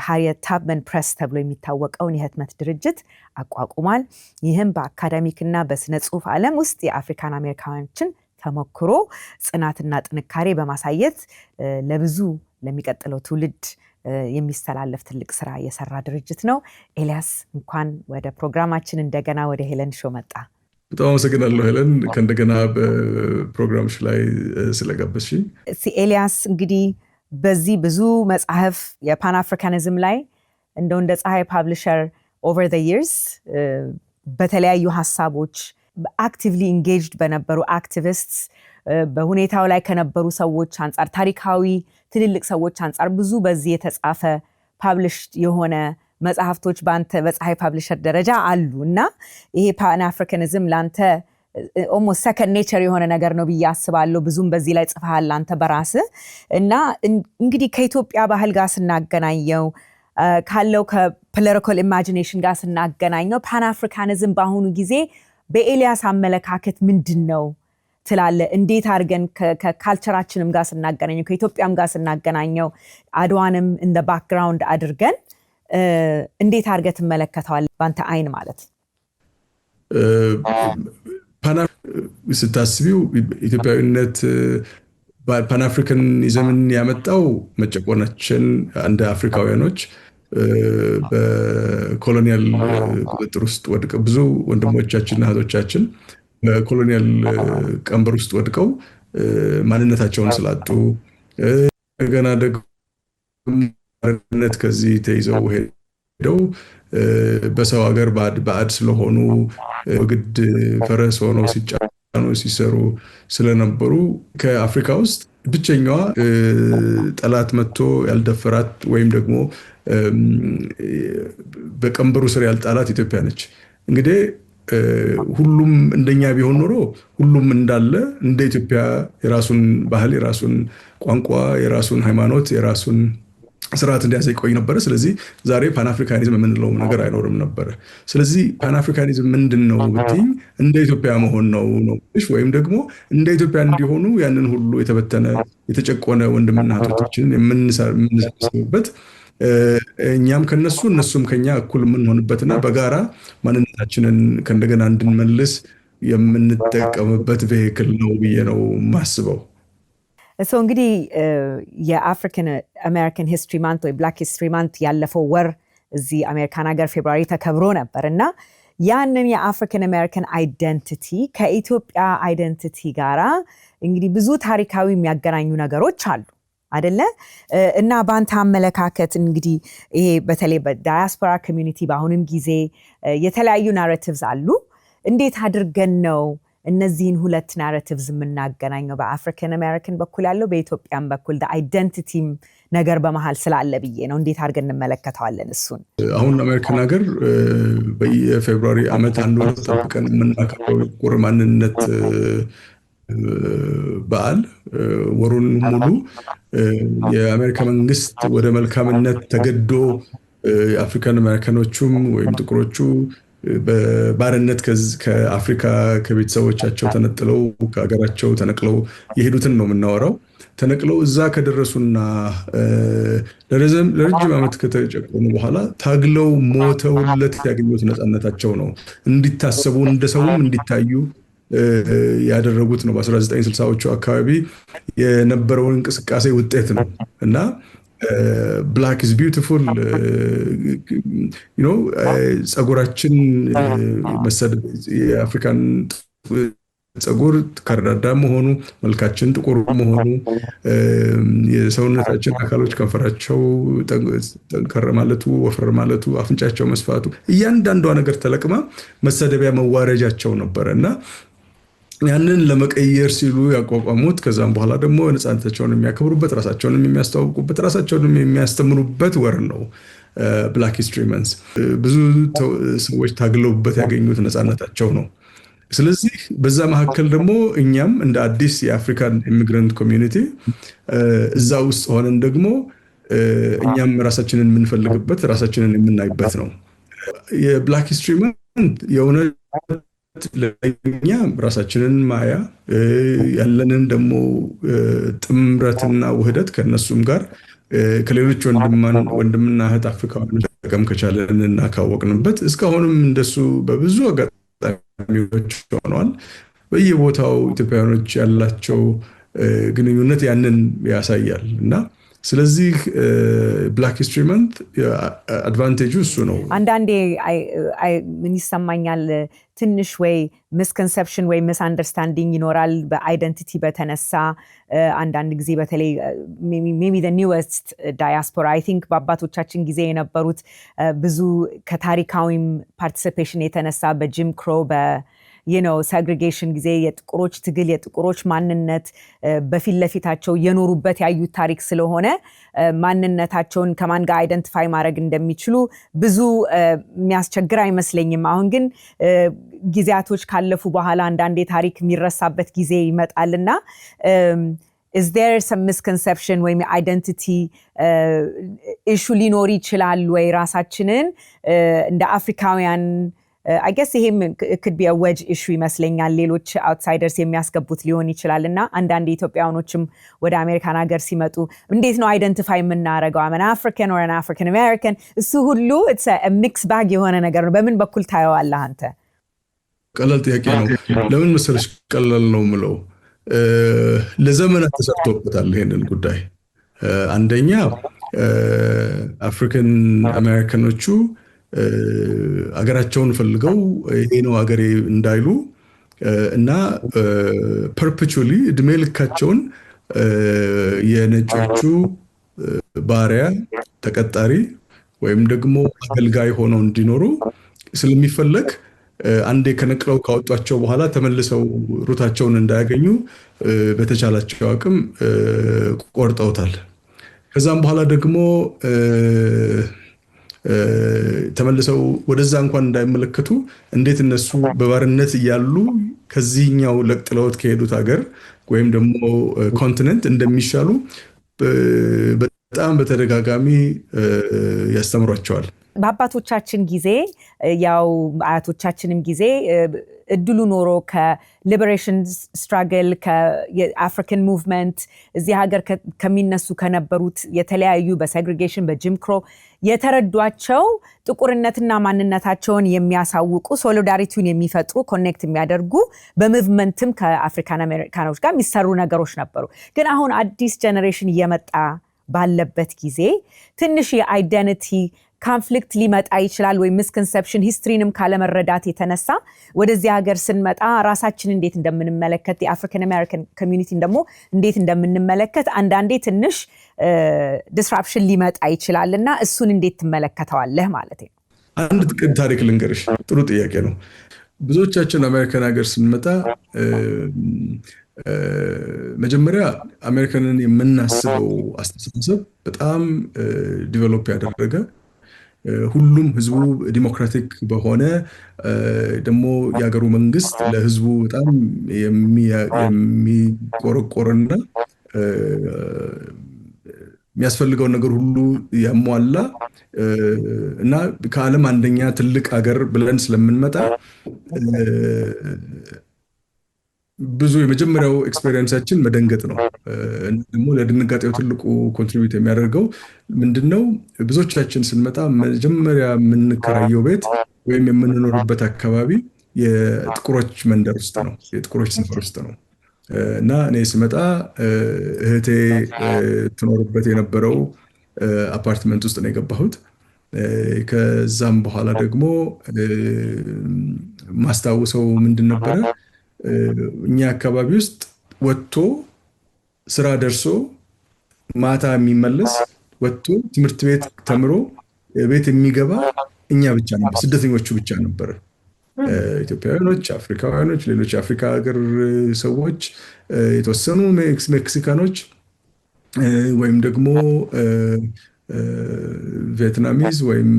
ሃሪየት ታብመን ፕሬስ ተብሎ የሚታወቀውን የህትመት ድርጅት አቋቁሟል። ይህም በአካዳሚክና በስነ ጽሁፍ ዓለም ውስጥ የአፍሪካን አሜሪካውያኖችን ተሞክሮ ጽናትና ጥንካሬ በማሳየት ለብዙ ለሚቀጥለው ትውልድ የሚስተላለፍ ትልቅ ስራ የሰራ ድርጅት ነው። ኤልያስ እንኳን ወደ ፕሮግራማችን እንደገና ወደ ሄለን ሾው መጣ። በጣም አመሰግናለሁ ሄለን ከእንደገና በፕሮግራምሽ ላይ ስለጋበዝሽኝ። ኤልያስ እንግዲህ በዚህ ብዙ መጽሐፍ የፓን አፍሪካኒዝም ላይ እንደ ፀሐይ ፐብሊሸር ኦቨር ዘ ይርስ በተለያዩ ሀሳቦች አክቲቭሊ ኢንጌጅድ በነበሩ አክቲቪስትስ በሁኔታው ላይ ከነበሩ ሰዎች አንጻር ታሪካዊ ትልልቅ ሰዎች አንጻር ብዙ በዚህ የተጻፈ ፐብሊሽድ የሆነ መጽሐፍቶች በአንተ በፀሐይ ፐብሊሸር ደረጃ አሉ እና ይሄ ፓን አፍሪካኒዝም ላንተ almost second nature የሆነ ነገር ነው ብዬ አስባለሁ። ብዙም በዚህ ላይ ጽፈሃል አንተ በራስህ እና እንግዲህ ከኢትዮጵያ ባህል ጋር ስናገናኘው ካለው ከፖለቲካል ኢማጂኔሽን ጋር ስናገናኘው ፓን አፍሪካኒዝም በአሁኑ ጊዜ በኤልያስ አመለካከት ምንድነው? ትላለ? እንዴት አድርገን ከካልቸራችንም ጋር ስናገናኘው ከኢትዮጵያም ጋር ስናገናኘው አድዋንም እንደ ባክግራውንድ አድርገን እንዴት አድርገህ ትመለከተዋለህ ባንተ አይን ማለት? ስታስቢው ኢትዮጵያዊነት ፓንአፍሪካኒዝምን ያመጣው መጨቆናችን እንደ አፍሪካውያኖች በኮሎኒያል ቁጥጥር ውስጥ ወድቀው ብዙ ወንድሞቻችንና እህቶቻችን በኮሎኒያል ቀንበር ውስጥ ወድቀው ማንነታቸውን ስላጡ ገና ደግሞ ከዚህ ተይዘው ሄደው በሰው ሀገር ባዕድ ስለሆኑ ግድ ፈረስ ሆነው ሲጫኑ ሲሰሩ ስለነበሩ ከአፍሪካ ውስጥ ብቸኛዋ ጠላት መጥቶ ያልደፈራት ወይም ደግሞ በቀንበሩ ስር ያልጣላት ኢትዮጵያ ነች። እንግዲህ ሁሉም እንደኛ ቢሆን ኖሮ ሁሉም እንዳለ እንደ ኢትዮጵያ የራሱን ባህል፣ የራሱን ቋንቋ፣ የራሱን ሃይማኖት፣ የራሱን ስርዓት እንዲያዘ ይቆይ ነበረ። ስለዚህ ዛሬ ፓንአፍሪካኒዝም የምንለው ነገር አይኖርም ነበረ። ስለዚህ ፓንአፍሪካኒዝም ምንድን ነው ብትይኝ እንደ ኢትዮጵያ መሆን ነው ወይም ደግሞ እንደ ኢትዮጵያ እንዲሆኑ ያንን ሁሉ የተበተነ የተጨቆነ ወንድምና እህቶቻችንን የምንሰበስብበት እኛም ከነሱ እነሱም ከኛ እኩል የምንሆንበትና በጋራ ማንነታችንን ከእንደገና እንድንመልስ የምንጠቀምበት ቬሂክል ነው ብዬ ነው ማስበው። እንግዲህ የአፍሪካን አሜሪካን ሂስትሪ ማንት ወይ ብላክ ሂስትሪ ማንት ያለፈው ወር እዚህ አሜሪካን ሀገር ፌብሩዋሪ ተከብሮ ነበር እና ያንን የአፍሪካን አሜሪካን አይደንቲቲ ከኢትዮጵያ አይደንቲቲ ጋራ እንግዲህ ብዙ ታሪካዊ የሚያገናኙ ነገሮች አሉ አይደለ? እና በአንተ አመለካከት እንግዲህ ይሄ በተለይ በዳያስፖራ ኮሚኒቲ በአሁንም ጊዜ የተለያዩ ናሬቲቭስ አሉ። እንዴት አድርገን ነው እነዚህን ሁለት ናሬቲቭስ የምናገናኘው? በአፍሪካን አሜሪካን በኩል ያለው በኢትዮጵያም በኩል አይደንቲቲም ነገር በመሃል ስላለ ብዬ ነው። እንዴት አድርገን እንመለከተዋለን እሱን? አሁን አሜሪካን ሀገር በየፌብሩዋሪ ዓመት አንድ ወር ጠብቀን የምናከብረው የጥቁር ማንነት በዓል ወሩን ሙሉ የአሜሪካ መንግስት ወደ መልካምነት ተገዶ የአፍሪካን አሜሪካኖቹም ወይም ጥቁሮቹ በባርነት ከአፍሪካ ከቤተሰቦቻቸው ተነጥለው ከሀገራቸው ተነቅለው የሄዱትን ነው የምናወራው። ተነቅለው እዛ ከደረሱና ለረጅም ዓመት ከተጨቆኑ በኋላ ታግለው ሞተውለት ያገኙት ነፃነታቸው ነው እንዲታሰቡ እንደ ሰውም እንዲታዩ ያደረጉት ነው። በ1960ዎቹ አካባቢ የነበረውን እንቅስቃሴ ውጤት ነው እና ብላክ ኢዝ ቢዩቲፉል ጸጉራችን የአፍሪካን ጸጉር ከርዳዳ መሆኑ፣ መልካችን ጥቁር መሆኑ፣ የሰውነታችን አካሎች ከንፈራቸው ጠንከር ማለቱ፣ ወፈር ማለቱ፣ አፍንጫቸው መስፋቱ እያንዳንዷ ነገር ተለቅማ መሰደቢያ መዋረጃቸው ነበረ እና ያንን ለመቀየር ሲሉ ያቋቋሙት ከዛም በኋላ ደግሞ ነፃነታቸውን የሚያከብሩበት ራሳቸውንም የሚያስተዋውቁበት ራሳቸውንም የሚያስተምሩበት ወር ነው ብላክ ሂስትሪ መንዝ። ብዙ ሰዎች ታግለውበት ያገኙት ነፃነታቸው ነው። ስለዚህ በዛ መካከል ደግሞ እኛም እንደ አዲስ የአፍሪካን ኢሚግራንት ኮሚዩኒቲ እዛ ውስጥ ሆነን ደግሞ እኛም ራሳችንን የምንፈልግበት ራሳችንን የምናይበት ነው። የብላክ ሂስትሪ መንዝ የሆነ ለኛ ራሳችንን ማያ ያለንን ደግሞ ጥምረትና ውህደት ከነሱም ጋር ከሌሎች ወንድምና እህት አፍሪካውያን ተጠቀም ከቻለን እና ካወቅንበት እስካሁንም እንደሱ በብዙ አጋጣሚዎች ሆነዋል። በየቦታው ኢትዮጵያውያኖች ያላቸው ግንኙነት ያንን ያሳያል እና ስለዚህ ብላክ ሂስትሪ መንት አድቫንቴጁ እሱ ነው። አንዳንዴ ምን ይሰማኛል ትንሽ ወይ ሚስኮንሰፕሽን ወይ ሚስአንደርስታንዲንግ ይኖራል በአይደንቲቲ በተነሳ አንዳንድ ጊዜ በተለይ ሜቢ ዘ ኒውስት ዳያስፖራ አይ ቲንክ በአባቶቻችን ጊዜ የነበሩት ብዙ ከታሪካዊም ፓርቲሲፔሽን የተነሳ በጂም ክሮ ሴግሪጌሽን ጊዜ የጥቁሮች ትግል የጥቁሮች ማንነት በፊት ለፊታቸው የኖሩበት ያዩት ታሪክ ስለሆነ ማንነታቸውን ከማን ጋር አይደንቲፋይ ማድረግ እንደሚችሉ ብዙ የሚያስቸግር አይመስለኝም። አሁን ግን ጊዜያቶች ካለፉ በኋላ አንዳንዴ ታሪክ የሚረሳበት ጊዜ ይመጣልና is there some misconception ወይ identity issue ሊኖር ይችላል ወይ ራሳችንን እንደ አፍሪካውያን I guess ይሄም could be a wedge issue ይመስለኛል ሌሎች outsiders የሚያስገቡት ሊሆን ይችላል እና አንዳንድ ኢትዮጵያኖችም ወደ አሜሪካን ሀገር ሲመጡ እንዴት ነው አይደንቲፋይ የምናደርገው I'm an African or an African American እሱ ሁሉ it's a mixed bag የሆነ ነገር ነው በምን በኩል ታየዋለህ አንተ ቀላል ጥያቄ ነው ለምን መሰለሽ ቀላል ነው ምለው ለዘመናት ተሰርቶበታል ይሄንን ጉዳይ አንደኛ አፍሪካን አሜሪካኖቹ አገራቸውን ፈልገው ይሄ ነው አገሬ እንዳይሉ እና perpetually እድሜ ልካቸውን የነጮቹ ባሪያ ተቀጣሪ ወይም ደግሞ አገልጋይ ሆነው እንዲኖሩ ስለሚፈልግ አንዴ ከነቅለው ካወጧቸው በኋላ ተመልሰው ሩታቸውን እንዳያገኙ በተቻላቸው አቅም ቆርጠውታል ከዛም በኋላ ደግሞ ተመልሰው ወደዛ እንኳን እንዳይመለከቱ እንዴት እነሱ በባርነት ያሉ ከዚህኛው ለቅጥለውት ከሄዱት ሀገር ወይም ደግሞ ኮንቲኔንት እንደሚሻሉ በጣም በተደጋጋሚ ያስተምሯቸዋል በአባቶቻችን ጊዜ ያው አያቶቻችንም ጊዜ እድሉ ኖሮ ከሊበሬሽን ስትራግል ከአፍሪካን ሙቭመንት እዚህ ሀገር ከሚነሱ ከነበሩት የተለያዩ በሴግሪጌሽን በጂም ክሮ የተረዷቸው ጥቁርነትና ማንነታቸውን የሚያሳውቁ ሶሊዳሪቲውን የሚፈጥሩ ኮኔክት የሚያደርጉ በሙቭመንትም ከአፍሪካን አሜሪካኖች ጋር የሚሰሩ ነገሮች ነበሩ ግን አሁን አዲስ ጀነሬሽን እየመጣ ባለበት ጊዜ ትንሽ የአይደንቲቲ ኮንፍሊክት ሊመጣ ይችላል ወይ ሚስኮንሰፕሽን ሂስትሪንም ካለመረዳት የተነሳ ወደዚህ ሀገር ስንመጣ ራሳችን እንዴት እንደምንመለከት የአፍሪካን አሜሪካን ኮሚኒቲን ደግሞ እንዴት እንደምንመለከት አንዳንዴ ትንሽ ዲስራፕሽን ሊመጣ ይችላልና እሱን እንዴት ትመለከተዋለህ ማለት ነው አንድ ጥቂት ታሪክ ልንገርሽ ጥሩ ጥያቄ ነው ብዙዎቻችን አሜሪካን ሀገር ስንመጣ መጀመሪያ አሜሪካንን የምናስበው አስተሳሰብ በጣም ዲቨሎፕ ያደረገ ሁሉም ህዝቡ ዲሞክራቲክ በሆነ ደግሞ ያገሩ መንግስት ለህዝቡ በጣም የሚቆረቆርና የሚያስፈልገው ነገር ሁሉ ያሟላ እና ከዓለም አንደኛ ትልቅ ሀገር ብለን ስለምንመጣ ብዙ የመጀመሪያው ኤክስፔሪየንሳችን መደንገጥ ነው ደግሞ ለድንጋጤው ትልቁ ኮንትሪቢዩት የሚያደርገው ምንድነው ብዙዎቻችን ስንመጣ መጀመሪያ የምንከራየው ቤት ወይም የምንኖርበት አካባቢ የጥቁሮች መንደር ውስጥ ነው የጥቁሮች ሰፈር ውስጥ ነው እና እኔ ስመጣ እህቴ ትኖርበት የነበረው አፓርትመንት ውስጥ ነው የገባሁት ከዛም በኋላ ደግሞ ማስታወሰው ምንድን ነበረ እኛ አካባቢ ውስጥ ወጥቶ ስራ ደርሶ ማታ የሚመለስ ወጥቶ ትምህርት ቤት ተምሮ ቤት የሚገባ እኛ ብቻ ነበር ስደተኞቹ ብቻ ነበር ኢትዮጵያውያኖች አፍሪካውያኖች ሌሎች አፍሪካ ሀገር ሰዎች የተወሰኑ ሜክሲካኖች ወይም ደግሞ ቪየትናሚዝ ወይም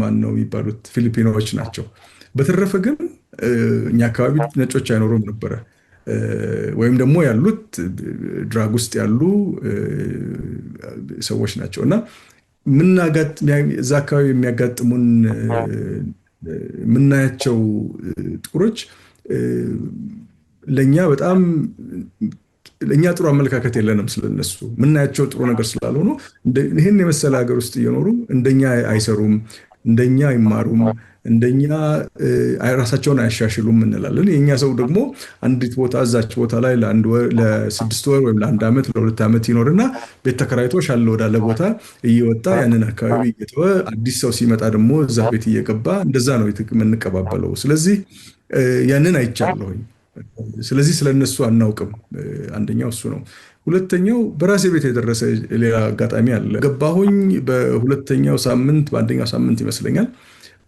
ማን ነው የሚባሉት ፊሊፒኖች ናቸው በተረፈ ግን እኛ አካባቢ ነጮች አይኖሩም ነበር ወይም ደግሞ ያሉት ድራግ ውስጥ ያሉ ሰዎች ናቸው እና እዛ አካባቢ የሚያጋጥሙን ምናያቸው ጥቁሮች ለኛ በጣም ለኛ ጥሩ አመለካከት የለንም ስለነሱ ምናያቸው ጥሩ ነገር ስላልሆኑ ይሄን የመሰለ ሀገር ውስጥ እየኖሩ እንደኛ አይሰሩም እንደኛ አይማሩም እንደኛ ራሳቸውን አያሻሽሉም እንላለን የኛ ሰው ደግሞ አንዲት ቦታ እዛች ቦታ ላይ ለ6 ወር ወይም ለ1 ዓመት ለ2 ዓመት ይኖርና ቤት ተከራይቶ ሻለ ወዳለ ቦታ እየወጣ ያንን አካባቢ እየተወ አዲስ ሰው ሲመጣ ደግሞ እዛ ቤት እየገባ እንደዛ ነው የምንቀባበለው ስለዚህ ያንን አይቻለሁኝ ስለዚህ ስለነሱ አናውቅም አንደኛው እሱ ነው ሁለተኛው በራሴ ቤት የደረሰ ሌላ አጋጣሚ አለ ገባሁኝ በሁለተኛው ሳምንት በአንደኛው ሳምንት ይመስለኛል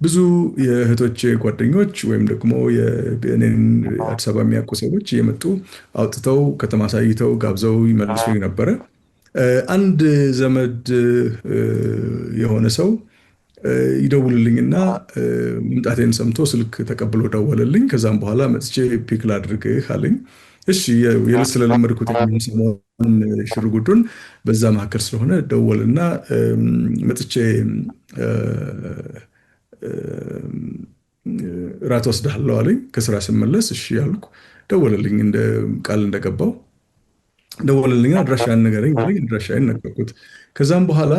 ብዙ የእህቶቼ ጓደኞች ወይም ደግሞ የኔን አዲስ አበባ የሚያውቁ ሰዎች እየመጡ አውጥተው ከተማ ሳይተው ጋብዘው ይመልሱኝ ነበረ አንድ ዘመድ የሆነ ሰው ይደውልልኝና መምጣቴን ሰምቶ ስልክ ተቀብሎ ደወለልኝ ከዛም በኋላ መጥቼ ፒክ ላድርግህ አለኝ እሺ የለስ ስለለመድኩት ሰሞኑን ሽርጉዱን በዛ መካከል ስለሆነ ደወልና መጥቼ ራት ወስዳለሁ አለኝ። ከስራ ስመለስ እሺ ያልኩ። ደወለልኝ፣ እንደ ቃል እንደገባው ደወለልኝ። አድራሻህን ንገረኝ አለኝ። አድራሻዬን ነገርኩት። ከዛም በኋላ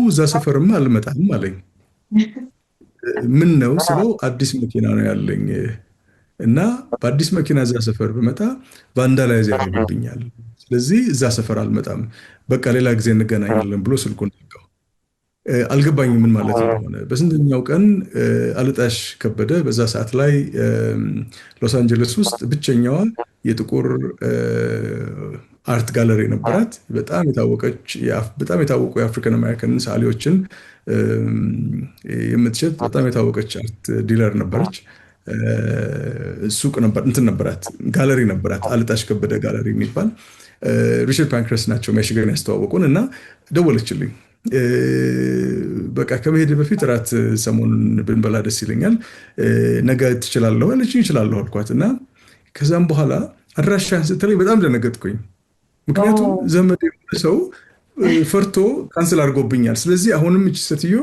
እዛ ሰፈርማ አልመጣም አለኝ። ምን ነው ስለው አዲስ መኪና ነው ያለኝ እና በአዲስ መኪና እዛ ሰፈር ብመጣ ቫንዳላይዝ ያደርጉብኛል። ስለዚህ እዛ ሰፈር አልመጣም፣ በቃ ሌላ ጊዜ እንገናኛለን ብሎ ስልኩን ዘጋው። አልገባኝም ምን ማለት እንደሆነ። በስንተኛው ቀን አልጣሽ ከበደ በዛ ሰዓት ላይ ሎስ አንጀለስ ውስጥ ብቸኛዋ የጥቁር አርት ጋለሪ ነበራት። በጣም የታወቁ የአፍሪካን አሜሪካን ሰዓሊዎችን የምትሸጥ በጣም የታወቀች አርት ዲለር ነበረች። ሱቅ እንትን ነበራት፣ ጋለሪ ነበራት፣ አልጣሽ ከበደ ጋለሪ የሚባል። ሪቻርድ ፓንክረስ ናቸው ሚሽገን ያስተዋወቁን እና ደወለችልኝ። በቃ ከመሄድ በፊት እራት ሰሞኑን ብንበላ ደስ ይለኛል፣ ነገ ትችላለሁ አለችኝ። እችላለሁ አልኳት እና ከዛም በኋላ አድራሻህን ስትለኝ በጣም ደነገጥኩኝ። ምክንያቱም ዘመድ የሆነ ሰው ፈርቶ ካንስል አድርጎብኛል። ስለዚህ አሁንም እች ሴትዮ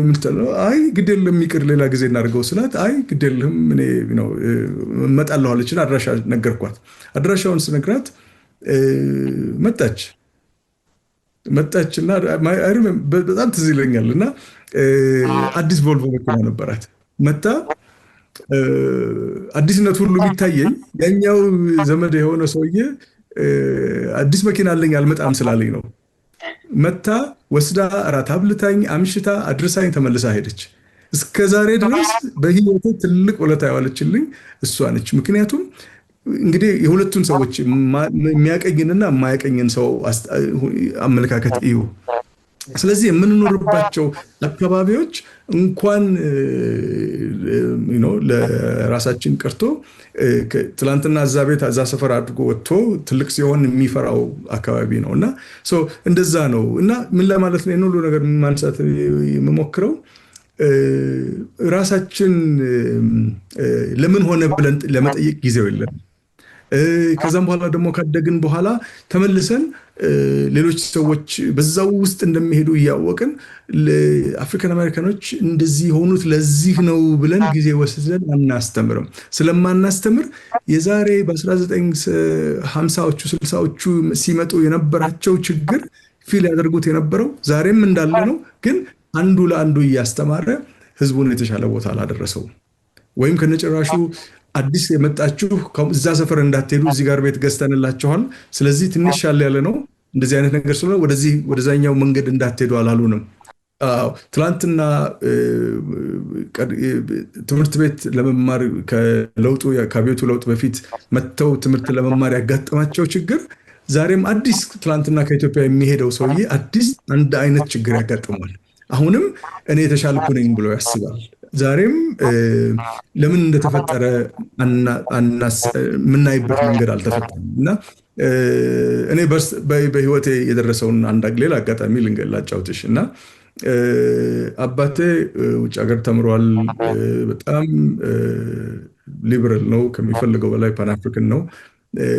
ምንትለው አይ ግድ የለም ይቅር ሌላ ጊዜ እናድርገው ስላት አይ ግድ የለም እኔ እመጣለሁ አለችን። አድራሻ ነገርኳት። አድራሻውን ስነግራት መጣችና በጣም ትዝ ይለኛል እና አዲስ ቮልቮ መኪና ነበራት። መጣ አዲስነት ሁሉ ቢታየኝ ያኛው ዘመድ የሆነ ሰውዬ አዲስ መኪና አለኝ አልመጣም ስላለኝ ነው። መታ ወስዳ እራት አብልታኝ አምሽታ አድርሳኝ ተመልሳ ሄደች። እስከ ዛሬ ድረስ በህይወቴ ትልቅ ውለታ ያዋለችልኝ እሷ ነች። ምክንያቱም እንግዲህ የሁለቱን ሰዎች የሚያቀኝንና የማያቀኝን ሰው አመለካከት እዩ። ስለዚህ የምንኖርባቸው አካባቢዎች እንኳን ለራሳችን ቀርቶ ትላንትና እዛ ቤት እዛ ሰፈር አድርጎ ወጥቶ ትልቅ ሲሆን የሚፈራው አካባቢ ነው እና እንደዛ ነው። እና ምን ለማለት ነው ሁሉ ነገር ማንሳት የምሞክረው ራሳችን ለምን ሆነ ብለን ለመጠየቅ ጊዜው የለም። ከዛም በኋላ ደግሞ ካደግን በኋላ ተመልሰን ሌሎች ሰዎች በዛው ውስጥ እንደሚሄዱ እያወቅን ለአፍሪካን አሜሪካኖች እንደዚህ ሆኑት ለዚህ ነው ብለን ጊዜ ወስደን አናስተምርም። ስለማናስተምር የዛሬ በ1950ዎቹ 60ዎቹ ሲመጡ የነበራቸው ችግር ፊል ያደርጉት የነበረው ዛሬም እንዳለ ነው። ግን አንዱ ለአንዱ እያስተማረ ህዝቡን የተሻለ ቦታ አላደረሰው። ወይም ከነጭራሹ አዲስ የመጣችሁ እዛ ሰፈር እንዳትሄዱ እዚህ ጋር ቤት ገዝተንላችኋል፣ ስለዚህ ትንሽ ያለ ያለ ነው እንደዚህ አይነት ነገር ስለሆነ ወደዛኛው መንገድ እንዳትሄዱ አላሉንም። ትላንትና ትምህርት ቤት ለመማር ከአብዮቱ ለውጥ በፊት መጥተው ትምህርት ለመማር ያጋጠማቸው ችግር ዛሬም አዲስ ትላንትና ከኢትዮጵያ የሚሄደው ሰውዬ አዲስ አንድ አይነት ችግር ያጋጥመዋል። አሁንም እኔ የተሻልኩ ነኝ ብሎ ያስባል። ዛሬም ለምን እንደተፈጠረ የምናይበት መንገድ አልተፈጠረም እና እኔ በህይወቴ የደረሰውን አንድ ሌላ አጋጣሚ ልንገላጫውትሽ እና አባቴ ውጭ ሀገር ተምሯል። በጣም ሊበራል ነው፣ ከሚፈልገው በላይ ፓን አፍሪካን ነው።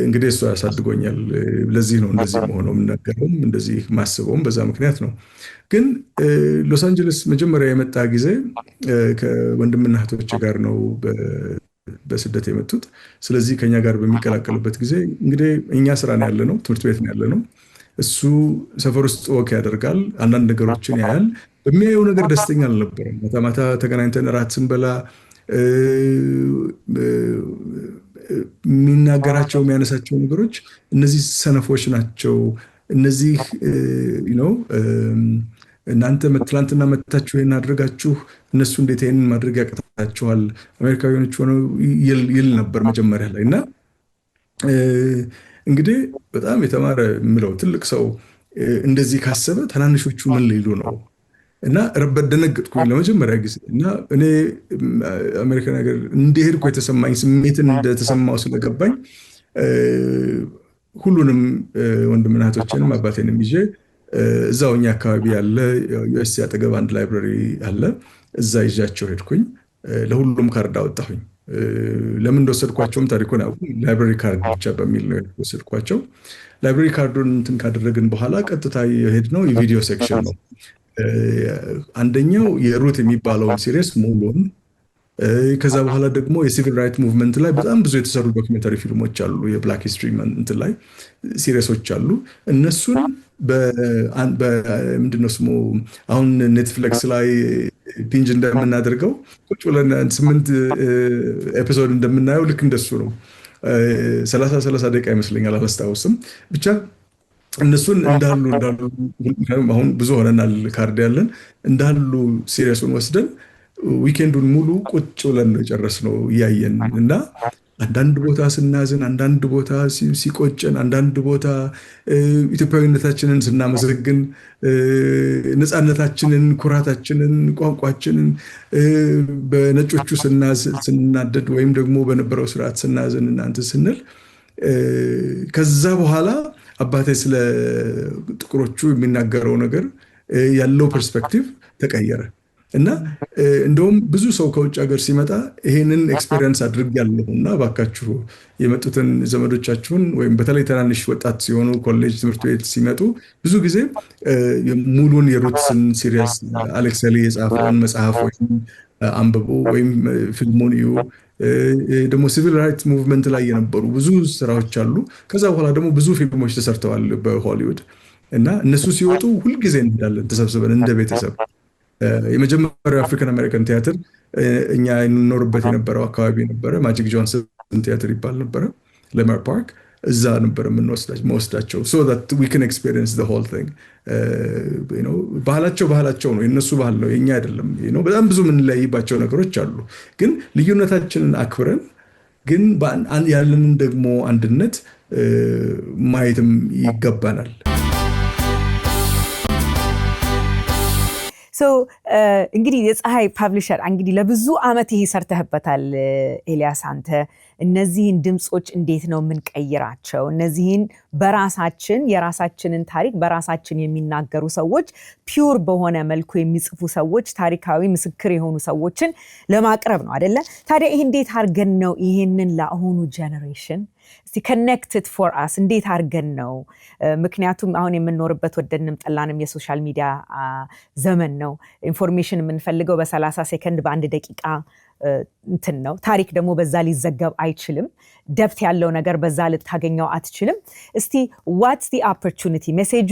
እንግዲህ እሱ ያሳድጎኛል። ለዚህ ነው እንደዚህ መሆነው የምናገረውም እንደዚህ ማስበውም በዛ ምክንያት ነው። ግን ሎስ አንጀለስ መጀመሪያ የመጣ ጊዜ ከወንድምና እህቶች ጋር ነው በስደት የመጡት። ስለዚህ ከኛ ጋር በሚቀላቀልበት ጊዜ እንግዲህ እኛ ስራ ነው ያለ ነው፣ ትምህርት ቤት ነው ያለ ነው። እሱ ሰፈር ውስጥ ወክ ያደርጋል፣ አንዳንድ ነገሮችን ያያል። በሚያየው ነገር ደስተኛ አልነበረም። ማታ ማታ ተገናኝተን እራት ስንበላ የሚናገራቸው የሚያነሳቸው ነገሮች እነዚህ ሰነፎች ናቸው፣ እነዚህ እናንተ ትላንትና መታችሁ ይህን አድርጋችሁ እነሱ እንዴት ይህን ማድረግ ያቅታችኋል አሜሪካዊኖች ሆነው ይል ነበር መጀመሪያ ላይ። እና እንግዲህ በጣም የተማረ የምለው ትልቅ ሰው እንደዚህ ካሰበ ትናንሾቹ ምን ሊሉ ነው? እና ረበት ደነገጥኩኝ ለመጀመሪያ ጊዜ። እና እኔ አሜሪካ ነገር እንደሄድኩ የተሰማኝ ስሜትን እንደተሰማው ስለገባኝ ሁሉንም ወንድምና እህቶችንም አባቴንም ይዤ እዛው እኛ አካባቢ ያለ ዩኤስሲ አጠገብ አንድ ላይብረሪ አለ፣ እዛ ይዣቸው ሄድኩኝ። ለሁሉም ካርድ አወጣሁኝ። ለምን እንደወሰድኳቸውም ታሪኩን አያውቁም። ላይብረሪ ካርድ ብቻ በሚል ነው የወሰድኳቸው። ላይብረሪ ካርዱን እንትን ካደረግን በኋላ ቀጥታ የሄድነው የቪዲዮ ሴክሽን ነው። አንደኛው የሩት የሚባለውን ሲሪስ ሙሉን ከዛ በኋላ ደግሞ የሲቪል ራይት ሙቭመንት ላይ በጣም ብዙ የተሰሩ ዶክመንታሪ ፊልሞች አሉ። የብላክ ሂስትሪ እንትን ላይ ሲሪየሶች አሉ። እነሱን ምንድነው ስሙ አሁን ኔትፍሊክስ ላይ ቢንጅ እንደምናደርገው ቁጭ ብለን 8 ኤፒሶድ እንደምናየው ልክ እንደሱ ነው። 30 ደቂቃ ይመስለኛል፣ አላስታውስም። ብቻ እነሱን እንዳሉ አሁን ብዙ ሆነናል ካርድ ያለን እንዳሉ ሲሪየሱን ወስደን ዊኬንዱን ሙሉ ቁጭ ብለን ነው የጨረስነው እያየን እና አንዳንድ ቦታ ስናዝን፣ አንዳንድ ቦታ ሲቆጨን፣ አንዳንድ ቦታ ኢትዮጵያዊነታችንን ስናመሰግን፣ ነፃነታችንን፣ ኩራታችንን፣ ቋንቋችንን በነጮቹ ስናደድ ወይም ደግሞ በነበረው ስርዓት ስናዝን እናንተ ስንል ከዛ በኋላ አባቴ ስለ ጥቁሮቹ የሚናገረው ነገር ያለው ፐርስፔክቲቭ ተቀየረ እና እንደውም ብዙ ሰው ከውጭ ሀገር ሲመጣ ይሄንን ኤክስፔሪየንስ አድርጌያለሁ እና እባካችሁ የመጡትን ዘመዶቻችሁን ወይም በተለይ ትናንሽ ወጣት ሲሆኑ ኮሌጅ ትምህርት ቤት ሲመጡ ብዙ ጊዜ ሙሉን የሩትስን ሲሪየስ አሌክስ ሄሊ የጻፈውን መጽሐፍ ወይም አንብቡ ወይም ፊልሙን እዩ። ደግሞ ሲቪል ራይት ሙቭመንት ላይ የነበሩ ብዙ ስራዎች አሉ። ከዛ በኋላ ደግሞ ብዙ ፊልሞች ተሰርተዋል በሆሊውድ እና እነሱ ሲወጡ ሁልጊዜ እንሄዳለን ተሰብስበን እንደ ቤተሰብ። የመጀመሪያው አፍሪካን አሜሪካን ቲያትር እኛ እንኖርበት የነበረው አካባቢ ነበረ። ማጂክ ጆንሰን ቲያትር ይባል ነበረ፣ ሌመር ፓርክ። እዛ ነበር መወስዳቸው so that we can experience the whole thing. ባህላቸው ነው፣ የነሱ ባህል ነው፣ የኛ አይደለም። በጣም ብዙ የምንለያይባቸው ነገሮች አሉ፣ ግን ልዩነታችንን አክብረን ግን ያለንን ደግሞ አንድነት ማየትም ይገባናል። እንግዲህ የፀሐይ ፐብሊሸር እንግዲህ ለብዙ ዓመት ይሄ ሰርተህበታል ኤልያስ አንተ። እነዚህን ድምጾች እንዴት ነው የምንቀይራቸው? እነዚህን በራሳችን የራሳችንን ታሪክ በራሳችን የሚናገሩ ሰዎች፣ ፒውር በሆነ መልኩ የሚጽፉ ሰዎች፣ ታሪካዊ ምስክር የሆኑ ሰዎችን ለማቅረብ ነው አይደለ? ታዲያ ይሄ እንዴት አድርገን ነው ይሄንን ለአሁኑ ጀነሬሽን connected for us እንዴት አድርገን ነው? ምክንያቱም አሁን የምንኖርበት ወደንም ጠላንም የሶሻል ሚዲያ ዘመን ነው። ኢንፎርሜሽን የምንፈልገው በ30 ሴከንድ በ1 ደቂቃ እንትን ነው። ታሪክ ደግሞ በዛ ሊዘገብ አይችልም። ደብት ያለው ነገር በዛ ልታገኘው አትችልም። እስቲ what's the opportunity ሜሴጁ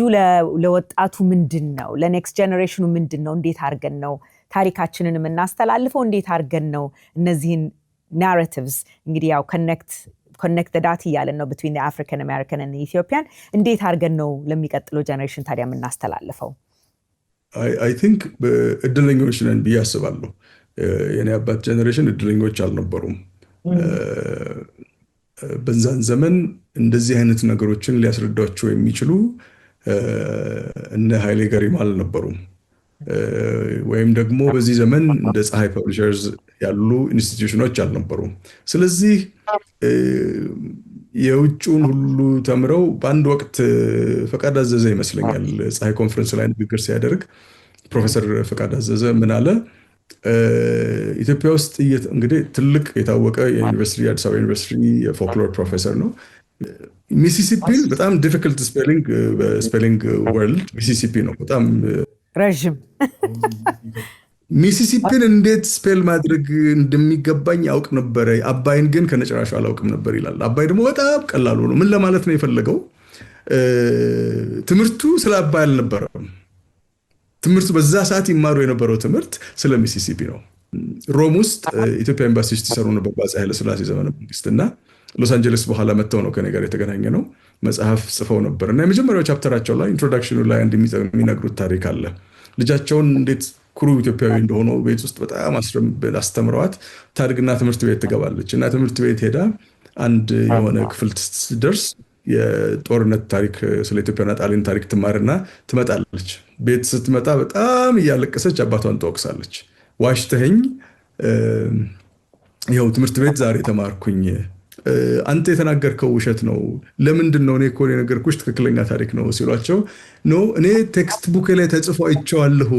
ለወጣቱ ምንድን ነው? ለኔክስት ጀነሬሽኑ ምንድን ነው? እንዴት አድርገን ነው ታሪካችንን የምናስተላልፈው? እንዴት አድርገን ነው እነዚህን ናሬቲቭስ እንግዲህ ያው connect the dot እያለን ነው between the African American and the Ethiopian እንዴት አድርገን ነው ለሚቀጥለው ጀነሬሽን ታዲያ የምናስተላልፈው? I think እድለኞች ነን ብዬ አስባለሁ። የኔ አባት ጀነሬሽን እድለኞች አልነበሩም። በዛን ዘመን እንደዚህ አይነት ነገሮችን ሊያስረዳቸው የሚችሉ እነ ኃይሌ ገሪማ አልነበሩም። ወይም ደግሞ በዚህ ዘመን እንደ ፀሐይ ፐብሊሸርስ ያሉ ኢንስቲትዩሽኖች አልነበሩም። ስለዚህ የውጭውን ሁሉ ተምረው በአንድ ወቅት ፈቃድ አዘዘ ይመስለኛል ፀሐይ ኮንፈረንስ ላይ ንግግር ሲያደርግ ፕሮፌሰር ፈቃድ አዘዘ ምን አለ? ኢትዮጵያ ውስጥ እንግዲህ ትልቅ የታወቀ የዩኒቨርሲቲ አዲስ አበባ ዩኒቨርሲቲ የፎክሎር ፕሮፌሰር ነው። ሚሲሲፒን በጣም ዲፊክልት ስፔሊንግ ወርልድ ሚሲሲፒ ነው በጣም ረዥም። ሚሲሲፒን እንዴት ስፔል ማድረግ እንደሚገባኝ ያውቅ ነበረ፣ አባይን ግን ከነጭራሹ አላውቅም ነበር ይላል። አባይ ደግሞ በጣም ቀላሉ ነው። ምን ለማለት ነው የፈለገው? ትምህርቱ ስለ አባይ አልነበረም። ትምህርቱ በዛ ሰዓት ይማሩ የነበረው ትምህርት ስለ ሚሲሲፒ ነው። ሮም ውስጥ ኢትዮጵያ ኤምባሲ ውስጥ ይሰሩ ነበር በአፄ ኃይለሥላሴ ዘመነ መንግስት እና ሎስ አንጀለስ በኋላ መጥተው ነው ከኔ ጋር የተገናኘ ነው። መጽሐፍ ጽፈው ነበር እና የመጀመሪያው ቻፕተራቸው ላይ ኢንትሮዳክሽኑ ላይ የሚነግሩት ታሪክ አለ። ልጃቸውን እንዴት ኩሩ ኢትዮጵያዊ እንደሆኑ ቤት ውስጥ በጣም አስተምረዋት ታድግና ትምህርት ቤት ትገባለች እና ትምህርት ቤት ሄዳ አንድ የሆነ ክፍል ስትደርስ የጦርነት ታሪክ ስለ ኢትዮጵያና ጣሊያን ታሪክ ትማርና ትመጣለች። ቤት ስትመጣ በጣም እያለቀሰች አባቷን ትወቅሳለች። ዋሽተኸኝ፣ ይኸው ትምህርት ቤት ዛሬ ተማርኩኝ፣ አንተ የተናገርከው ውሸት ነው፣ ለምንድን ነው? እኔ እኮ የነገርኩሽ ትክክለኛ ታሪክ ነው ሲሏቸው፣ ኖ እኔ ቴክስት ቡክ ላይ ተጽፎ አይቼዋለሁ፣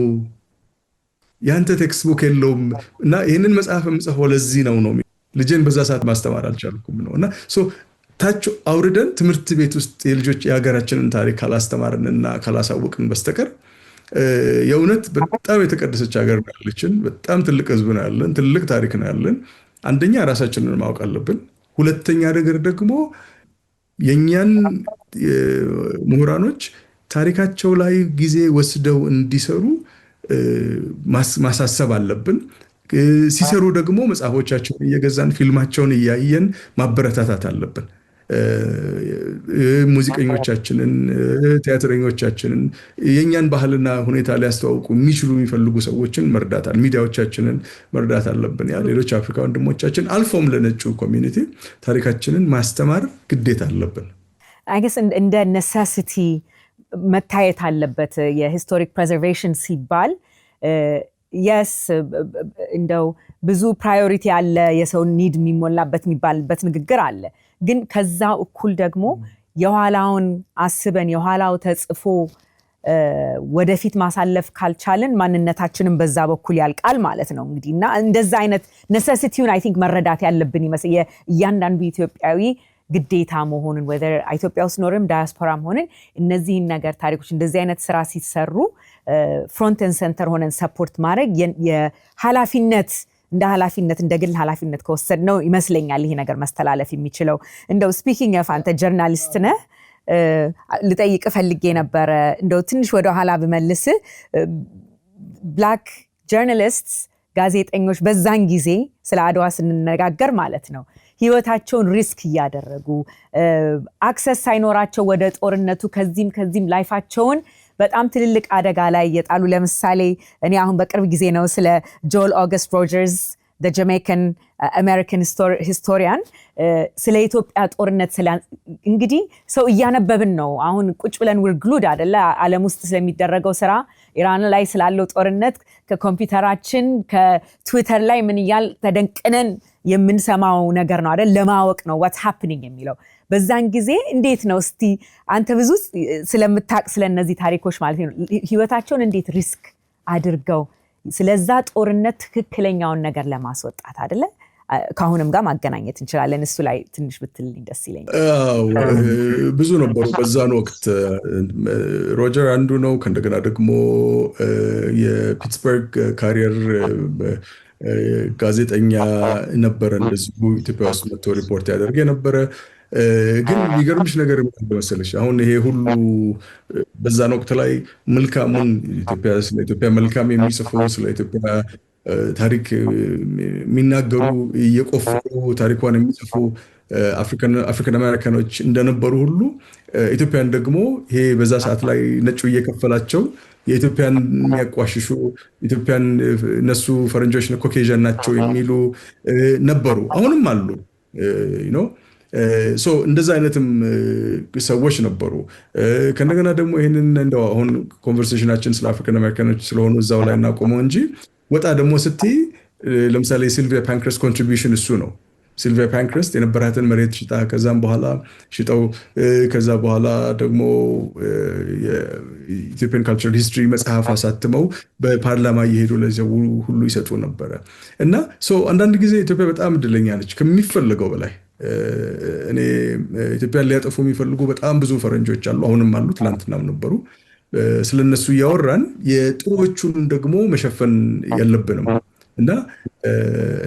ያንተ ቴክስት ቡክ የለውም እና ይህንን መጽሐፍ የምጽፈው ለዚህ ነው ልጄን በዛ ሰዓት ማስተማር አልቻልኩም ነው እና ታች አውርደን ትምህርት ቤት ውስጥ የልጆች የሀገራችንን ታሪክ ካላስተማርንና ካላሳወቅን በስተቀር የእውነት በጣም የተቀደሰች ሀገር ነው ያለችን። በጣም ትልቅ ህዝብ ነው ያለን። ትልቅ ታሪክ ነው ያለን። አንደኛ ራሳችንን ማወቅ አለብን። ሁለተኛ ነገር ደግሞ የእኛን ምሁራኖች ታሪካቸው ላይ ጊዜ ወስደው እንዲሰሩ ማሳሰብ አለብን። ሲሰሩ ደግሞ መጽሐፎቻቸውን እየገዛን ፊልማቸውን እያየን ማበረታታት አለብን። ሙዚቀኞቻችንን፣ ቲያትረኞቻችንን የእኛን ባህልና ሁኔታ ሊያስተዋውቁ የሚፈልጉ ሰዎችን መርዳታል፣ ሚዲያዎቻችንን መርዳት አለብን። ያ ሌሎች አፍሪካ ወንድሞቻችን አልፎም ለነጩ ኮሚኒቲ ታሪካችንን ማስተማር ግዴታ አለብን። አይገስ እንደ ኔሴሲቲ መታየት አለበት። የሂስቶሪክ ፕሬዘርቬሽን ሲባል የስ እንደው ብዙ ፕራዮሪቲ አለ፣ የሰው ኒድ የሚሞላበት የሚባልበት ንግግር አለ። ግን ከዛ እኩል ደግሞ የኋላውን አስበን የኋላው ተጽፎ ወደፊት ማሳለፍ ካልቻልን ማንነታችንን በዛ በኩል ያልቃል ማለት ነው እንግዲህ። እና እንደዛ አይነት ኔሴሲቲውን አይ ቲንክ መረዳት ያለብን ይመስል እያንዳንዱ ኢትዮጵያዊ ግዴታ መሆኑን ወደር ኢትዮጵያ ውስጥ ኖርም ዳያስፖራም ሆነን እነዚህን ነገር ታሪኮች እንደዚህ አይነት ስራ ሲሰሩ ፍሮንት ኤንድ ሴንተር ሆነን ሰፖርት ማድረግ የኃላፊነት እንደ ግል ኃላፊነት ከወሰድነው ይመስለኛል ይሄ ነገር መስተላለፍ የሚችለው። እንደው ስፒኪንግ ኦፍ አንተ ጀርናሊስት ነህ፣ ልጠይቅ ፈልጌ ነበረ። እንደው ትንሽ ወደ ኋላ ብመልስ ብላክ ጀርናሊስትስ ጋዜጠኞች በዛን ጊዜ ስለ አድዋ ስንነጋገር ማለት ነው ህይወታቸውን ሪስክ እያደረጉ አክሰስ ሳይኖራቸው ወደ ጦርነቱ ከዚህም ላይፋቸውን በጣም ትልልቅ አደጋ ላይ የጣሉ ለምሳሌ እኔ አሁን በቅርብ ጊዜ ነው ስለ ጆል ኦገስት ሮጀርስ the Jamaican American historian ስለ ኢትዮጵያ ጦርነት እንግዲህ ሰው እያነበብን ነው አሁን ቁጭ ብለን we're glued አይደለ ዓለም ውስጥ ስለሚደረገው ስራ ኢራን ላይ ስላለው ጦርነት ከኮምፒውተራችን ከትዊተር ላይ ምን ይያል ተደንቅነን የምንሰማው ነገር ነው አይደል ለማወቅ ነው what's happening የሚለው በዛን ጊዜ እንዴት ነው እስቲ አንተ ብዙ ስለምታቅ ስለነዚህ ታሪኮች ማለት ነው ህይወታቸውን እንዴት ሪስክ አድርገው ስለዛ ጦርነት ትክክለኛውን ነገር ለማስወጣት አይደለ ካሁንም ጋር ማገናኘት እንችላለን እሱ ላይ ትንሽ ብትልኝ ደስ ይለኛል። ብዙ ነበሩ በዛን ወቅት ሮጀር አንዱ ነው ከእንደገና ደግሞ የፒትስበርግ ካሪየር ጋዜጠኛ ነበረ እንደዚሁ ኢትዮጵያ ውስጥ መጥቶ ሪፖርት ያደርግ የነበረ ግን የሚገርምሽ ነገር መሰለሽ አሁን ይሄ ሁሉ በዛን ወቅት ላይ መልካሙን ስለ ኢትዮጵያ መልካም የሚጽፉ ስለ ኢትዮጵያ ታሪክ የሚናገሩ እየቆፈሩ ታሪኳን የሚጽፉ አፍሪካን አሜሪካኖች እንደነበሩ ሁሉ ኢትዮጵያን ደግሞ ይሄ በዛ ሰዓት ላይ ነጩ እየከፈላቸው የኢትዮጵያን የሚያቋሽሹ ኢትዮጵያን እነሱ ፈረንጆች ኮኬዥን ናቸው የሚሉ ነበሩ አሁንም አሉ እንደዛ አይነትም ሰዎች ነበሩ። ከነገና ደግሞ ይህንን እንደው አሁን ኮንቨርሴሽናችን ስለ አፍሪካን አሜሪካኖች ስለሆኑ እዛው ላይ እናቆመው እንጂ ወጣ ደግሞ ስትይ ለምሳሌ ሲልቪያ ፓንክረስት ኮንትሪቢዩሽን እሱ ነው። ሲልቪያ ፓንክረስት የነበራትን መሬት ሽጣ ከዛም በኋላ ሽጠው ከዛ በኋላ ደግሞ የኢትዮጵያን ካልቸራል ሂስትሪ መጽሐፍ አሳትመው በፓርላማ እየሄዱ ለዚያው ሁሉ ይሰጡ ነበረ እና አንዳንድ ጊዜ ኢትዮጵያ በጣም እድለኛ ነች ከሚፈልገው በላይ። እኔ ኢትዮጵያን ሊያጠፉ የሚፈልጉ በጣም ብዙ ፈረንጆች አሉ፣ አሁንም አሉ፣ ትላንትናም ነበሩ። ስለነሱ እያወራን የጥሩዎቹን ደግሞ መሸፈን የለብንም እና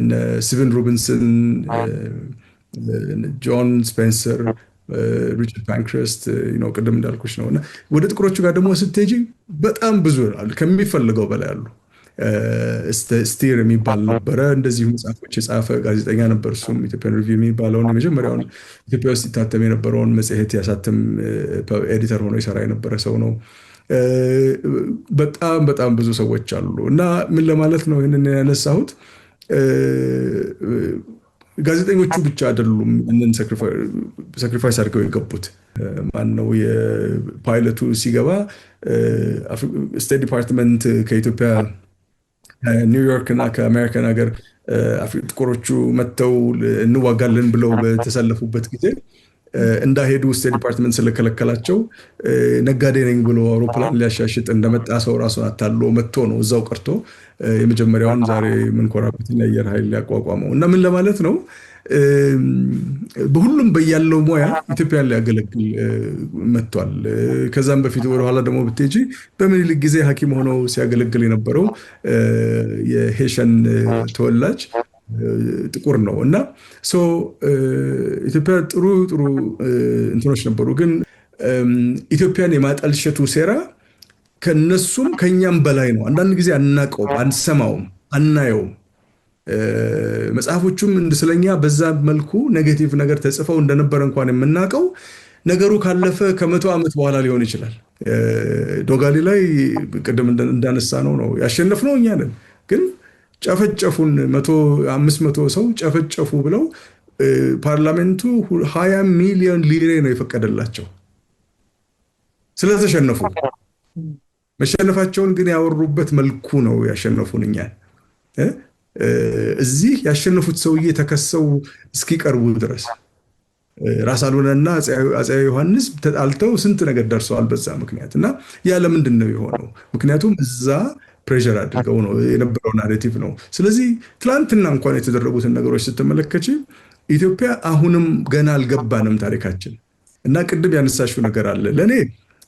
እነ ስቲቨን ሮቢንሰን፣ ጆን ስፔንሰር፣ ሪቻርድ ፓንክረስት ቅድም እንዳልኩሽ ነው እና ወደ ጥቁሮቹ ጋር ደግሞ ስትሄጂ በጣም ብዙ ከሚፈልገው በላይ አሉ። ስቲር የሚባል ነበረ እንደዚሁ መጽሐፎች የጻፈ ጋዜጠኛ ነበር። እሱም ኢትዮጵያን ሪቪው የሚባለውን የመጀመሪያውን ኢትዮጵያ ውስጥ ይታተም የነበረውን መጽሔት ያሳትም ኤዲተር ሆኖ ይሰራ የነበረ ሰው ነው። በጣም በጣም ብዙ ሰዎች አሉ እና ምን ለማለት ነው ይህንን ያነሳሁት ጋዜጠኞቹ ብቻ አይደሉም እንን ሳክሪፋይስ አድርገው የገቡት። ማነው የፓይለቱ ሲገባ ስቴት ዲፓርትመንት ከኢትዮጵያ ኒውዮርክ እና ከአሜሪካን ሀገር ጥቁሮቹ መጥተው እንዋጋለን ብለው በተሰለፉበት ጊዜ እንዳይሄዱ ስቴት ዲፓርትመንት ስለከለከላቸው ነጋዴ ነኝ ብሎ አውሮፕላን ሊያሻሽጥ እንደመጣ ሰው ራሱን አታሎ መጥቶ ነው እዛው ቀርቶ የመጀመሪያውን ዛሬ የምንኮራበትን የአየር ኃይል ሊያቋቋመው እና ምን ለማለት ነው በሁሉም በያለው ሙያ ኢትዮጵያን ሊያገለግል መጥቷል። ከዛም በፊት ወደኋላ ደግሞ ብትሄጂ በምኒልክ ጊዜ ሐኪም ሆኖ ሲያገለግል የነበረው የሄሸን ተወላጅ ጥቁር ነው እና ኢትዮጵያ ጥሩ እንትኖች ነበሩ። ግን ኢትዮጵያን የማጠልሸቱ ሴራ ከነሱም ከኛም በላይ ነው። አንዳንድ ጊዜ አናቀውም፣ አንሰማውም፣ አናየውም። መጽሐፎቹም ስለኛ በዛ መልኩ ኔጌቲቭ ነገር ተጽፈው እንደነበረ እንኳን የምናውቀው ነገሩ ካለፈ ከ100 ዓመት በኋላ ሊሆን ይችላል። ዶጋሊ ላይ ቅድም እንዳነሳ ነው ያሸነፍነው እኛ ነን። ግን ጨፈጨፉን 500 ሰው ጨፈጨፉ ብለው ፓርላሜንቱ 20 ሚሊዮን ሊሬ ነው የፈቀደላቸው ስለተሸነፉ። መሸነፋቸውን ግን ያወሩበት መልኩ ነው ያሸነፉን እኛን። እዚህ ያሸነፉት ሰውዬ ተከሰው እስኪቀርቡ ድረስ ራስ አሉላና አፄ ዮሐንስ ተጣልተው ስንት ነገር ደርሰዋል በዛ ምክንያት። እና ያ ለምንድን ነው የሆነው? ምክንያቱም እዛ ፕሬሸር አድርገው ነው የነበረው ናሬቲቭ ነው። ስለዚህ ትላንትና እንኳን የተደረጉትን ነገሮች ስትመለከች ኢትዮጵያ አሁንም ገና አልገባንም ታሪካችን። እና ቅድም ያነሳሽው ነገር አለ። ለእኔ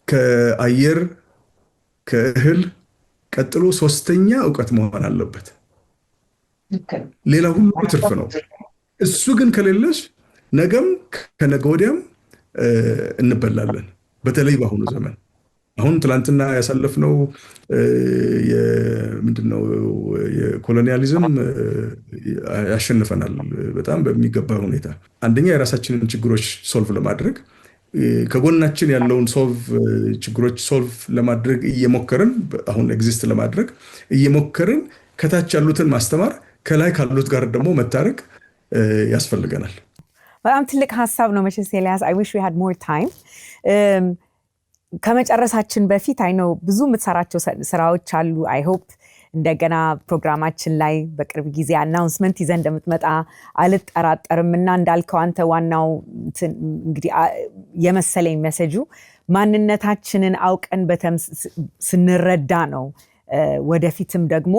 ከአየር ከእህል ቀጥሎ 3ኛ እውቀት መሆን አለበት። ሌላ ሁሉ ትርፍ ነው። እሱ ግን ከሌለሽ ነገም ከነገ ወዲያም እንበላለን። በተለይ በአሁኑ ዘመን አሁን ትላንትና ያሳለፍነው ምንድነው የኮሎኒያሊዝም ያሸንፈናል በጣም በሚገባ ሁኔታ። አንደኛ የራሳችንን ችግሮች ሶልቭ ለማድረግ ከጎናችን ያለውን ችግሮች ሶልቭ ለማድረግ እየሞከርን አሁን ኤግዚስት ለማድረግ እየሞከርን ከታች ያሉትን ማስተማር ከላይ ካሉት ጋር ደግሞ መታረቅ ያስፈልገናል። በጣም ትልቅ ሐሳብ ነው መቼስ ኤልያስ። I wish we had more time. ከመጨረሳችን በፊት አይ ነው ብዙ የምትሰራቸው ስራዎች አሉ። I hope እንደገና ፕሮግራማችን ላይ በቅርብ ጊዜ አናውንስመንት ይዘን እንደምትመጣ አልጠራጠርምና እንዳልከው አንተ ዋናው እንግዲህ የመሰለኝ ሜሴጁ ማንነታችንን አውቀን ስንረዳ ነው ወደፊትም ደግሞ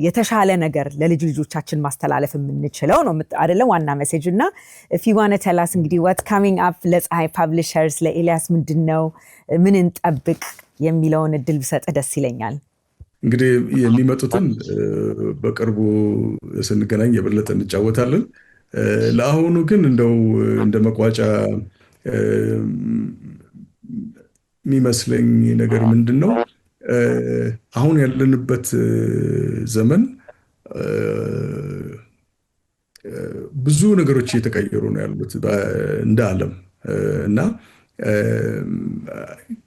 የተሻለ ነገር ለልጅ ልጆቻችን ማስተላለፍ የምንችለው ነው አይደለም ዋና ሜሴጅ። እና if you want to tell us እንግዲህ what's coming up ለፀሐይ ፐብሊሸርስ ለኤልያስ ምንድነው ምን እንጠብቅ የሚለውን እድል ብሰጥ ደስ ይለኛል። እንግዲህ የሚመጡትን በቅርቡ ስንገናኝ የበለጠ እንጫወታለን። ለአሁኑ ግን እንደው እንደ መቋጫ የሚመስለኝ ነገር ምንድነው አሁን ያለንበት ዘመን ብዙ ነገሮች እየተቀየሩ ነው ያሉት እንደ ዓለም እና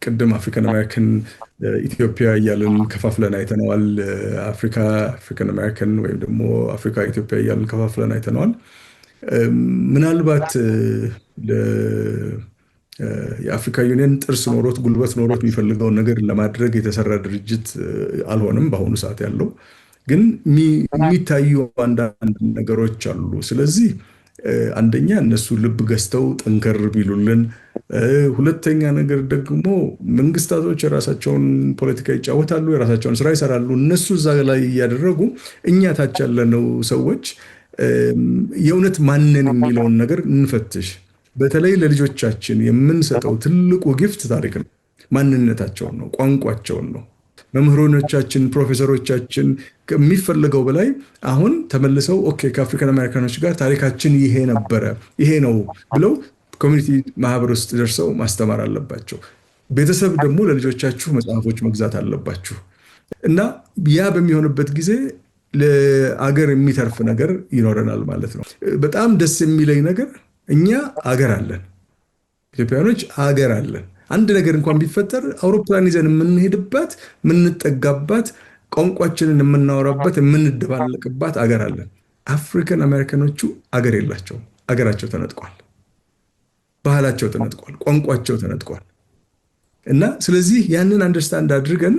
ቅድም አፍሪካን አሜሪካን ኢትዮጵያ እያልን ከፋፍለን አይተነዋል። አፍሪካን አሜሪካን ወይም ደግሞ አፍሪካ ኢትዮጵያ እያልን ከፋፍለን አይተነዋል። ምናልባት የአፍሪካ ዩኒየን ጥርስ ኖሮት ጉልበት ኖሮት የሚፈልገውን ነገር ለማድረግ የተሰራ ድርጅት አልሆነም በአሁኑ ሰዓት ያለው። ግን የሚታዩ አንዳንድ ነገሮች አሉ። ስለዚህ አንደኛ እነሱ ልብ ገዝተው ጠንከር ቢሉልን፣ ሁለተኛ ነገር ደግሞ መንግስታቶች የራሳቸውን ፖለቲካ ይጫወታሉ፣ የራሳቸውን ስራ ይሰራሉ። እነሱ እዛ ላይ እያደረጉ እኛ ታች ያለነው ሰዎች የእውነት ማንን የሚለውን ነገር እንፈትሽ። በተለይ ለልጆቻችን የምንሰጠው ትልቁ ጊፍት ታሪክ ነው፣ ማንነታቸውን ነው፣ ቋንቋቸውን ነው። መምህራኖቻችን ፕሮፌሰሮቻችን ከሚፈልገው በላይ አሁን ተመልሰው ኦኬ ከአፍሪካን አሜሪካኖች ጋር ታሪካችን ይሄ ነበረ ይሄ ነው ብለው ኮሚኒቲ ማህበር ውስጥ ደርሰው ማስተማር አለባቸው። ቤተሰብ ደግሞ ለልጆቻችሁ መጽሐፎች መግዛት አለባችሁ እና ያ በሚሆንበት ጊዜ ለአገር የሚተርፍ ነገር ይኖረናል ማለት ነው። በጣም ደስ የሚለኝ ነገር እኛ አገር አለን፣ ኢትዮጵያኖች አገር አለን። አንድ ነገር እንኳን ቢፈጠር አውሮፕላን ይዘን የምንሄድባት የምንጠጋባት ቋንቋችንን የምናወራበት የምንደባለቅባት አገር አለን። አፍሪካን አሜሪካኖቹ አገር የላቸውም። አገራቸው ተነጥቋል፣ ባህላቸው ተነጥቋል፣ ቋንቋቸው ተነጥቋል። እና ስለዚህ ያንን አንደርስታንድ አድርገን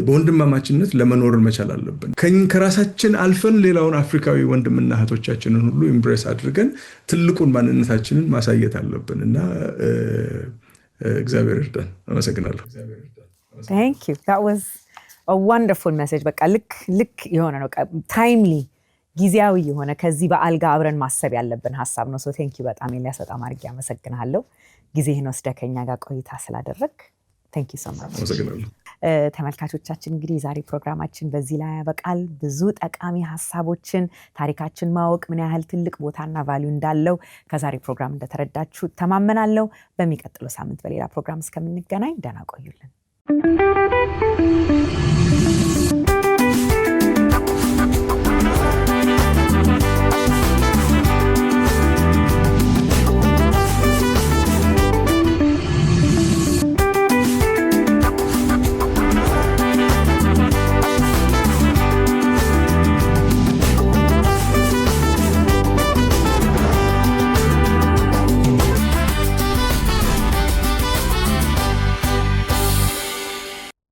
በወንድማማችነት ለመኖር መቻል አለብን። ከራሳችን አልፈን ሌላውን አፍሪካዊ ወንድምና እህቶቻችንን ሁሉ ኢምብሬስ አድርገን ትልቁን ማንነታችንን ማሳየት አለብን እና እግዚአብሔር ይርዳን። አመሰግናለሁ። Thank you. That was a wonderful message. በቃ ልክ የሆነ ነው ታይምሊ ጊዜያዊ የሆነ ከዚህ በዓል ጋር አብረን ማሰብ ያለብን ሐሳብ ነው። ቴንክ ዩ በጣም ኤልያስ በጣም አድርጌ አመሰግናለሁ ጊዜህን ወስደህ ከኛ ጋር ቆይታ ስላደረግ ቴንክ ዩ ሶ ማች። አመሰግናለሁ። ተመልካቾቻችን እንግዲህ ዛሬ ፕሮግራማችን በዚህ ላይ ያበቃል። ብዙ ጠቃሚ ሐሳቦችን ታሪካችን ማወቅ ምን ያህል ትልቅ ቦታና ቫልዩ እንዳለው ከዛሬ ፕሮግራም እንደተረዳችሁ ተማመናለሁ። በሚቀጥለው ሳምንት በሌላ ፕሮግራም እስከምንገናኝ ደህና ቆዩልን።